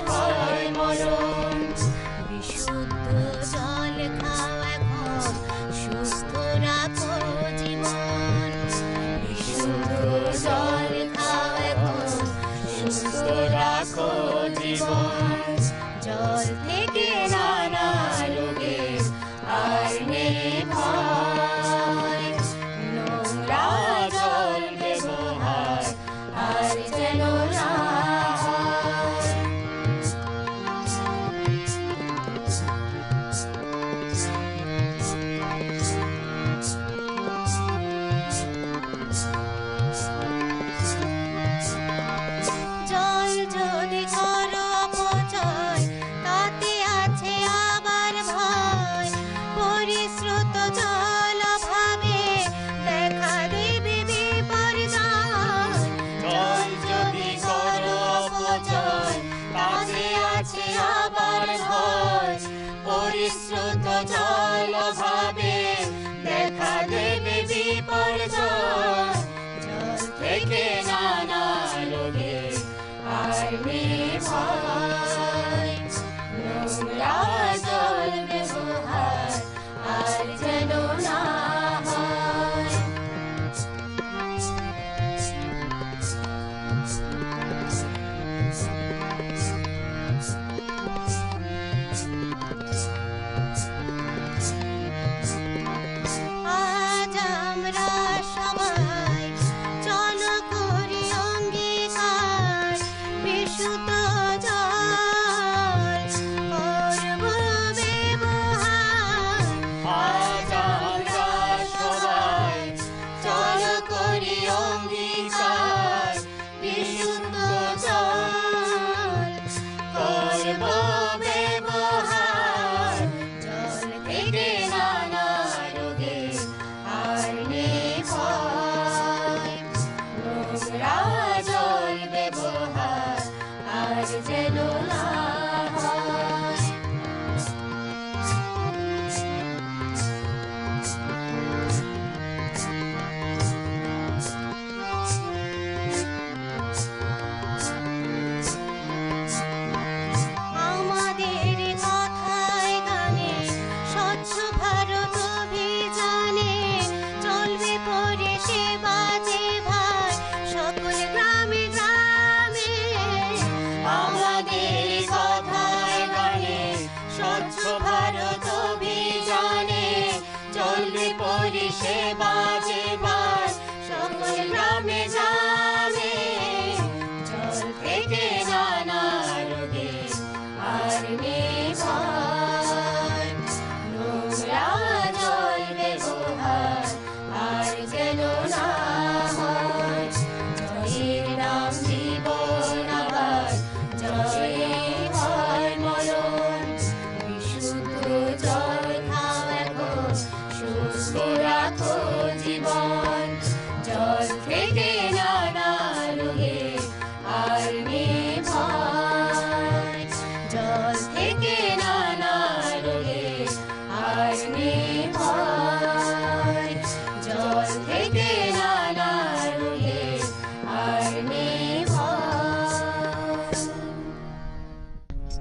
হয় মরণ বিশুদ্ধ জল খাও এখন সুস্থ রাখো জীবন বিশুদ্ধ জল খাও এখন সুস্থ রাখো জীবন জল থেকে নানা রোগে আর নেই ভয় নোংরা জল ব্যবহার আর যেন না হয় জল যদি করো অপচয় তাতে আছে আবার ভয় পরিশ্রুত জল অভাবে দেখা দেবে বিপর্যয় জল যদি করো অপচয় তাতে আছে আবার ভয় পরিশ্রুত জল অভাবে দেখা দেবে বিপর্যয় জল থেকে নানা রোগে আর নেই ভয় নোংরা জল ব্যবহার আর যেন না হয় আজ আমরা সবাই চলো করি অঙ্গীকার বিশুদ্ধ জল করব ব্যবহার আজ আমরা সবাই চলো করি অঙ্গীকার বিশুদ্ধ জল করব ব্যবহার জল থেকে নানা রোগে আর নেই ভয় নোংরা জল ব্যবহার আর যেন না হয় আমাদের কথায় গানে স্বচ্ছ ভারত অভিযানে চলবে পরিষেবা যে ভাই সকল গ্রামে গ্রামে আমাদের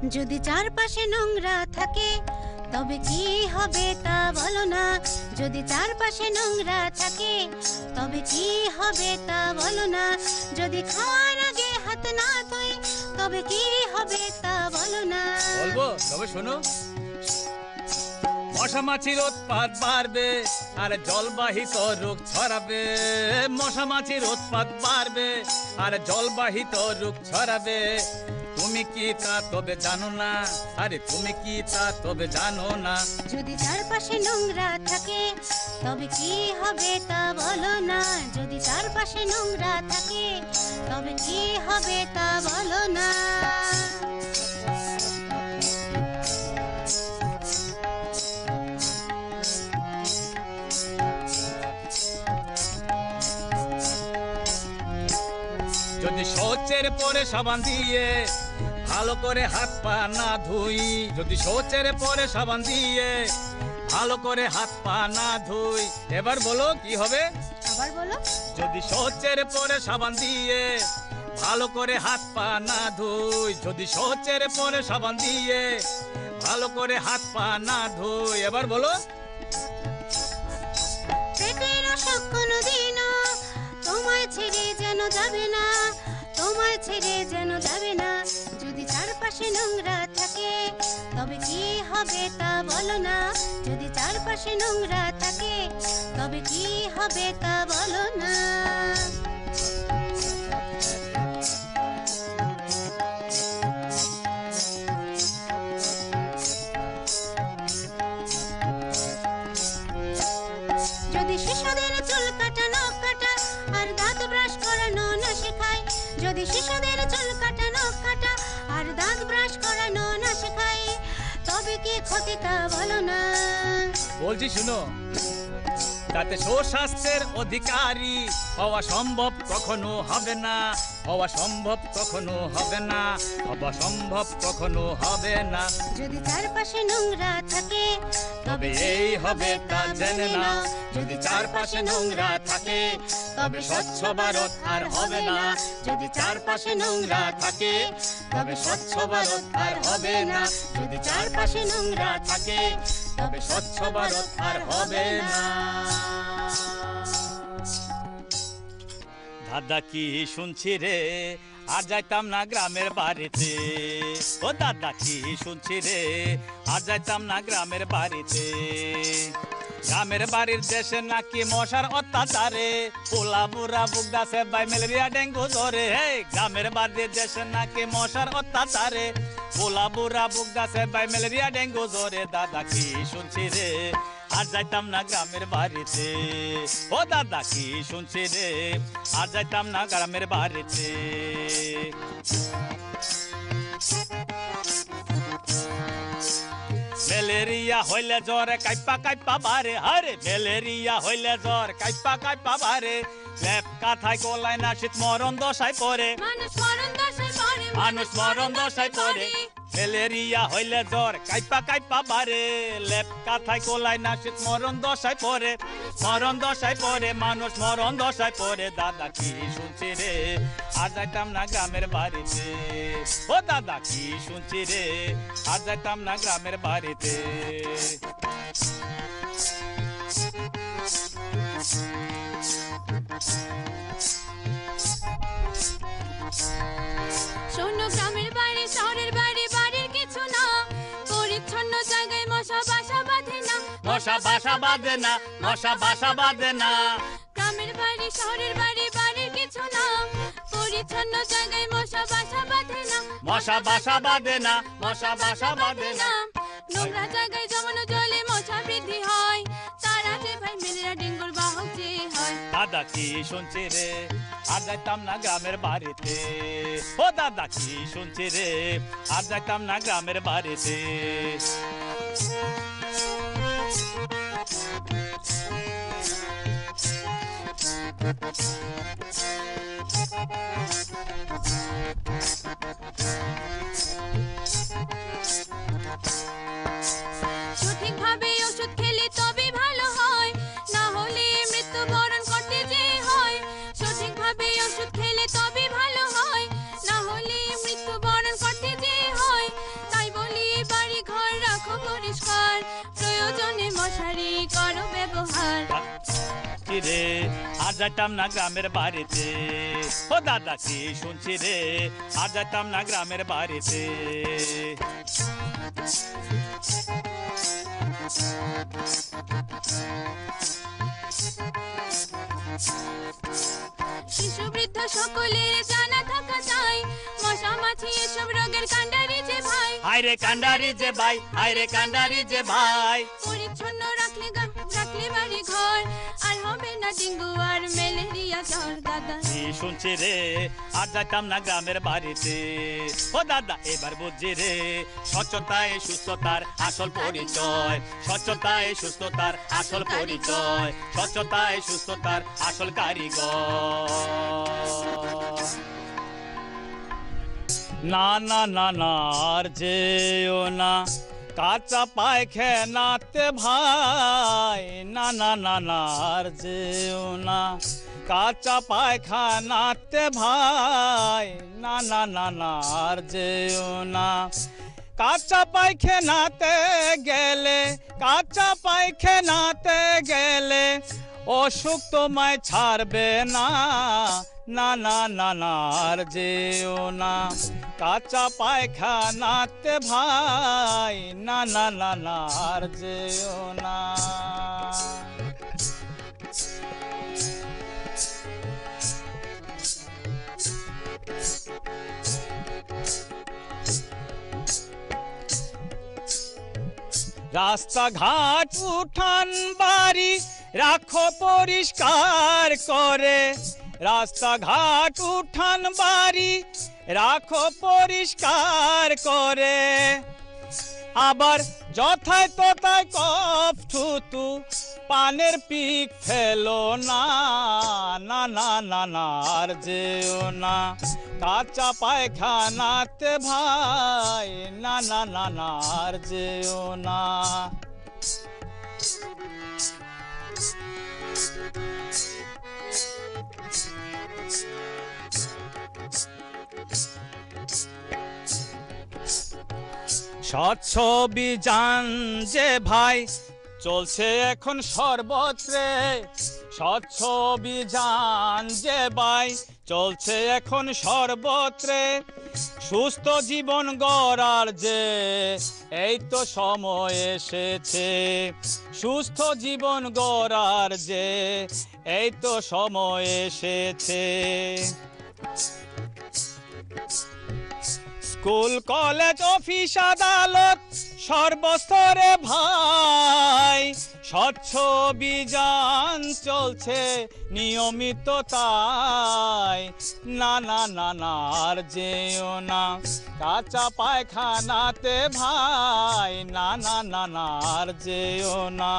যদি চারপাশে নোংরা থাকে তবে কি হবে তা বলো না যদি চারপাশে নোংরা থাকে তবে কি হবে তা বলো না যদি খাওয়ার আগে হাত না ধুই তবে কি হবে তা বলো না বলবো তবে শোনো মশা মাছির উৎপাত বাড়বে আর জলবাহিত রোগ ছড়াবে মশা মাছির উৎপাত বাড়বে আর জলবাহিত রোগ ছড়াবে তুমি কি তা তবে জানো না আরে তুমি কি তা তবে জানো না যদি চারপাশে নোংরা থাকে তবে কি হবে তা বলো না যদি চারপাশে নোংরা থাকে তবে কি হবে তা বলো না যদি শৌচের পরে সাবান দিয়ে ভালো করে হাত পা না ধুই যদি শৌচের পরে সাবান দিয়ে ভালো করে হাত পা না ধুই এবার বলো কি হবে আবার বলো যদি শৌচের পরে সাবান দিয়ে ভালো করে হাত পা না ধুই যদি শৌচের পরে সাবান দিয়ে ভালো করে হাত পা না ধুই এবার বলো পেটের অসুখ কোনোদিনও তোমায় ছেড়ে যেন যাবে না তোমায় ছেড়ে যেন যাবে না যদি চারপাশে নোংরা থাকে তবে কি হবে তা বলো না যদি চারপাশে নোংরা থাকে তবে কি হবে তা বলো না যদি শিশুদের চুল কাটা নখ কাটা আর দাঁত ব্রাশ করানো না শেখায় যদি শিশুদের চুল কাটা নখ কাটা আর দাঁত ব্রাশ করানো না শেখায় তবে কি ক্ষতি তা বলো না বলছি শুনো তাতে সুস্বাস্থ্যের অধিকারী হওয়া সম্ভব কখনো হবে না হওয়া সম্ভব কখনো হবে না হওয়া সম্ভব কখনো হবে না যদি চারপাশে নোংরা থাকে তবে এই হবে তা জেনে নাও যদি চারপাশে নোংরা থাকে তবে স্বচ্ছ ভারত আর হবে না যদি চারপাশে নোংরা থাকে তবে স্বচ্ছ ভারত আর হবে না যদি চারপাশে নোংরা থাকে তবে স্বচ্ছ ভারত আর হবে না দাদা কি শুনছি রে আর যাইতাম না গ্রামের বাড়িতে ও দাদা কি শুনছি রে আর যাইতাম না গ্রামের বাড়িতে গ্রামের বাড়ির দেশে নাকি মশার অত্যাচারে পোলা বুড়া বুকদাসে বাই ম্যালেরিয়া ডেঙ্গু জ্বরে হে গ্রামের বাড়ির দেশে নাকি মশার অত্যাচারে পোলা বুড়া বুকদাসে বাই ম্যালেরিয়া ডেঙ্গু জ্বরে দাদা কি শুনছি রে আর যাইতাম না গ্রামের বাড়িতে ও দাদা কি শুনছি রে আর যাইতাম না গ্রামের বাড়িতে ম্যালেরিয়া হইলে জ্বরে কাইপা কাইপা বারে আরে ম্যালেরিয়া হইলে জ্বর কাইপা কাইপা বারে লেপ কাথায় গলায় না শীত মরণ দশায় পড়ে মানুষ মরণ দশায় পড়ে ম্যালেরিয়া হইলে জ্বর কাইপা কাইপা বারে লেপ কাথায় গলায় না শীত মরণ দশায় পড়ে মানুষ মরণ দশায় পড়ে দাদা কি শুনছি রে আর যাইতাম না গ্রামের বাড়িতে ও দাদা কি শুনছি রে আর যাইতাম না গ্রামের বাড়িতে শোনো গ্রামের বাড়ি শহরের বাড়ি বাড়ির কিছু না পরিচ্ছন্ন জায়গায় মশা বাসা বাঁধে না মশা বাসা বাঁধে না মশা বাসা বাঁধে না গ্রামের বাড়ি শহরের বাড়ি বাড়ির কিছু না পরিচ্ছন্ন জায়গায় মশা বাসা বাঁধে না মশা বাসা বাঁধে না মশা বাসা বাঁধে না নোংরা জায়গায় জমানো জলে মশা বৃদ্ধি হয় তারা যে ভাই ম্যালেরিয়া ডেঙ্গুর বাহক যে হয় দাদা কি শুনছি রে আর যাইতাম না গ্রামের বাড়িতে ও দাদা কি শুনছি রে আর যাইতাম না গ্রামের বাড়িতে সঠিকভাবে ওষুধ খেলে তবে ভালো হয় না হলে মৃত্যুবরণ করতে যে হয় সঠিকভাবে ওষুধ খেলে তবে ভালো হয় না হলে মৃত্যুবরণ করতে যে হয় শুনছি রে আর যাইতাম না গ্রামের বাড়িতে ও দাদা কি শুনছি রে আর যাইতাম না গ্রামের বাড়িতে শিশু বৃদ্ধ সকলের জানা থাকা চাই মশা মাছি এসব রোগের কাণ্ডারি যে ভাই হায় রে কাণ্ডারি যে ভাই হায় রে কাণ্ডারি যে ভাই পরিচ্ছন্ন রাখলে বাড়ি ঘর আর হবে না ডেঙ্গু আর ম্যালেরিয়া জ্বর দাদা কি শুনছি রে আর যাইতাম না গ্রামের বাড়িতে ও দাদা এবার বুঝছি রে স্বচ্ছতায় সুস্থতার আসল পরিচয় স্বচ্ছতায় সুস্থতার আসল পরিচয় স্বচ্ছতায় সুস্থতার আসল কারিগর না না না না আর যেও না কাঁচা পায়খানাতে ভাই না না না না আর যেও না কাঁচা পায়খানাতে ভাই না না না না আর যেও না কাঁচা পায়খানাতে গেলে অসুখ তোমায় ছাড়বে না না না না না আর যেও না কাঁচা পায়খানাতে ভাই না না না না আর যেও না রাস্তাঘাট উঠান বাড়ি রাখো পরিষ্কার করে রাস্তাঘাট উঠান বাড়ি রাখো পরিষ্কার করে আবার যথায় তথায় কফ থুতু পানের পিক ফেলো না না না না না আর যেও না কাঁচা পায়খানাতে ভাই না না না না আর যেও না স্বচ্ছ অভিযান যে ভাই চলছে এখন সর্বত্রে স্বচ্ছ অভিযান যে ভাই চলছে এখন সর্বত্রে সুস্থ জীবন গড়ার যে এই তো সময় এসেছে সুস্থ জীবন গড়ার যে এই তো সময় এসেছে স্কুল কলেজ অফিস আদালত সর্বস্তরে ভাই স্বচ্ছ অভিযান চলছে নিয়মিত তাই না না না না আর যেও না কাঁচা পায়খানাতে ভাই না না না না আর যেও না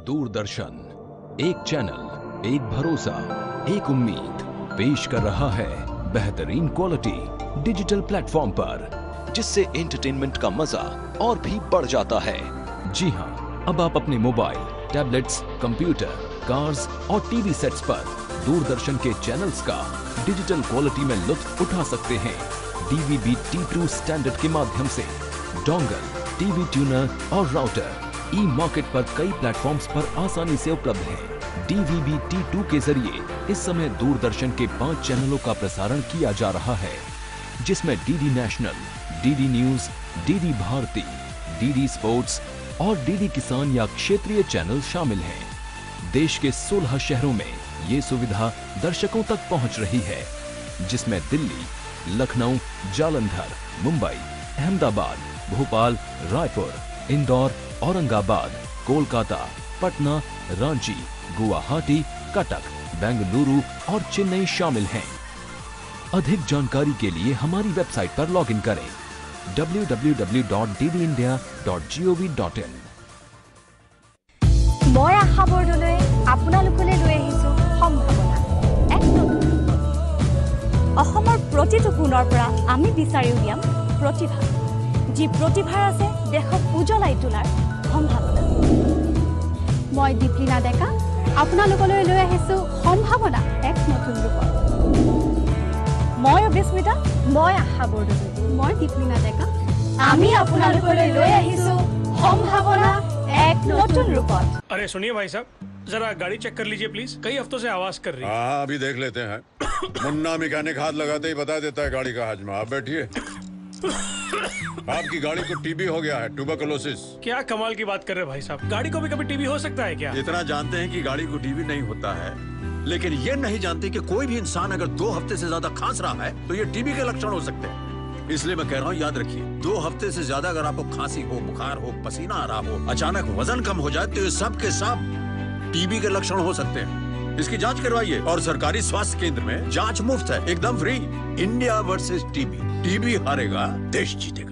दूरदर्शन एक चैनल एक भरोसा एक उम्मीद पेश कर रहा है बेहतरीन क्वालिटी डिजिटल प्लेटफॉर्म पर जिससे एंटरटेनमेंट का मजा और भी बढ़ जाता है। जी हां, अब आप अपने मोबाइल, टैबलेट्स, कंप्यूटर, कार्स और टीवी सेट्स पर दूरदर्शन के चैनल्स का डिजिटल क्वालिटी में लुत्फ उठा सकते हैं DVB T2 स्टैंडर्ड के माध्यम से। डोंगल, टीवी ट्यूनर और राउटर ई मार्केट पर कई प्लेटफॉर्म्स पर आसानी से उपलब्ध है। DVB T2 के जरिए इस समय दूरदर्शन के 5 चैनलों का प्रसारण किया जा रहा है, जिसमें DD national, DD news, DD Bharati, DD sports और DD किसान या क्षेत्रीय चैनल शामिल हैं। देश के 16 शहरों में ये सुविधा दर्शकों तक पहुंच रही है, जिसमें दिल्ली, लखनऊ, जालंधर, मुंबई, अहमदाबाद, भोपाल, रायपुर, इंदौर, औरंगाबाद, कोलकाता, पटना, रांची, गुवाहाटी, कटक, बेंगलुरु और चेन्नई शामिल हैं। अधिक जानकारी के लिए हमारी वेबसाइट पर लॉगिन करें www.ddindia.gov.in। মই আশা বৰদলৈ আপোনালোকলৈ লৈ আহিছো সম্ভাৱনা এক নতুন অসমৰ প্ৰতিটো কোণৰ পৰা আমি বিচাৰি উলিয়াম প্ৰতিভা, যি প্ৰতিভাৰ আছে দেশক উজ্বলাই তোলাৰ সম্ভাৱনা। মই দীপলিনা ডেকা আপোনালোকলৈ লৈ আহিছো সম্ভাৱনা এক নতুন ৰূপত। মই অবিস্মিতা, মই আশা বৰদলৈ, মই দীপলিনা ডেকা, আমি আপোনালোকলৈ লৈ আহিছো সম্ভাৱনা एक नতুন रूपत। अरे सुनिए भाई साहब, जरा गाड़ी चेक कर लीजिए प्लीज, कई हफ्तों से आवाज कर रही है। हाँ अभी देख लेते हैं। मुन्ना मैकेनिक हाथ लगाते ही बता देता है गाड़ी का हाजमा। आप बैठिए। आपकी गाड़ी को टीबी हो गया है, ट्यूबरकुलोसिस। क्या कमाल की बात कर रहे हैं भाई साहब, गाड़ी को भी कभी टीबी हो सकता है क्या? इतना जानते हैं कि गाड़ी को टीबी नहीं होता है, लेकिन ये नहीं जानते कि कोई भी इंसान अगर 2 हफ्ते से ज्यादा खांस रहा है तो ये टीबी के लक्षण हो सकते हैं। इसलिए मैं कह रहा हूँ, याद रखिए, 2 हफ्ते से ज्यादा अगर आपको खांसी हो, बुखार हो, पसीना आ रहा हो, अचानक वजन कम हो जाए तो ये सब के सब टीबी के लक्षण हो सकते हैं। इसकी जांच करवाइए और सरकारी स्वास्थ्य केंद्र में जांच मुफ्त है, एकदम free. India versus TB, TB हारेगा, देश जीतेगा।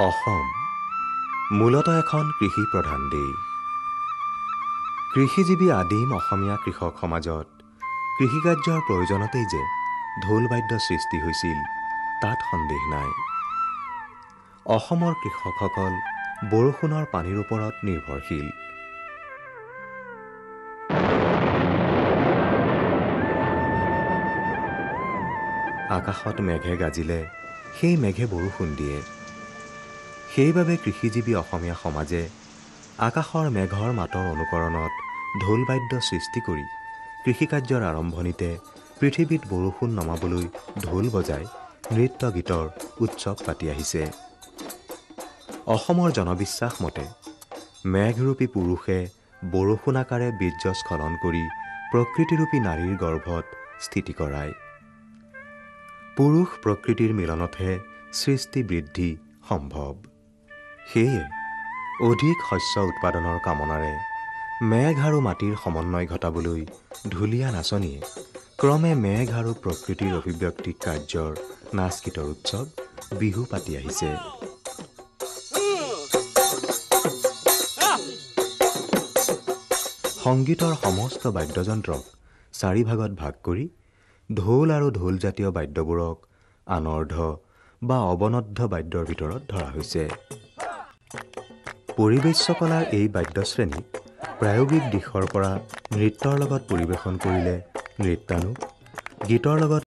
অসম মূলত এখন কৃষি প্ৰধান দেশ। কৃষিজীৱী আদিম অসমীয়া কৃষক সমাজত কৃষিকাৰ্যৰ প্ৰয়োজনতেই যে ঢোল বাদ্য সৃষ্টি হৈছিল তাত সন্দেহ নাই। অসমৰ কৃষকসকল বৰষুণৰ পানীৰ ওপৰত নিৰ্ভৰশীল। আকাশত মেঘে গাজিলে সেই মেঘে বৰষুণ দিয়ে। সেইবাবে কৃষিজীৱী অসমীয়া সমাজে আকাশৰ মেঘৰ মাতৰ অনুকৰণত ঢোল বাদ্য সৃষ্টি কৰি কৃষিকাৰ্যৰ আৰম্ভণিতে পৃথিৱীত বৰষুণ নমাবলৈ ঢোল বজাই নৃত্য গীতৰ উৎসৱ পাতি আহিছে। অসমৰ জনবিশ্বাস মতে মেঘৰূপী পুৰুষে বৰষুণ আকাৰে বীৰ্যস্খলন কৰি প্ৰকৃতিৰূপী নাৰীৰ গৰ্ভত স্থিতি কৰায়। পুৰুষ প্ৰকৃতিৰ মিলনতহে সৃষ্টি বৃদ্ধি সম্ভৱ। সেয়ে অধিক শস্য উৎপাদনৰ কামনাৰে মেঘ আৰু মাটিৰ সমন্বয় ঘটাবলৈ ঢুলীয়া নাচনীয়ে ক্ৰমে মেঘ আৰু প্ৰকৃতিৰ অভিব্যক্তি কাৰ্যৰ নাচগীতৰ উৎসৱ বিহু পাতি আহিছে। সংগীতৰ সমস্ত বাদ্যযন্ত্ৰক 4 ভাগত ভাগ কৰি ঢোল আৰু ঢোলজাতীয় বাদ্যবোৰক আনৰ্ধ বা অৱনদ্ধ বাদ্যৰ ভিতৰত ধৰা হৈছে। পৰিবেশ্য কলাৰ এই বাদ্যশ্ৰেণীক প্ৰায়োগিক দিশৰ পৰা নৃত্যৰ লগত পৰিৱেশন কৰিলে নৃত্যানুগ, গীতৰ লগত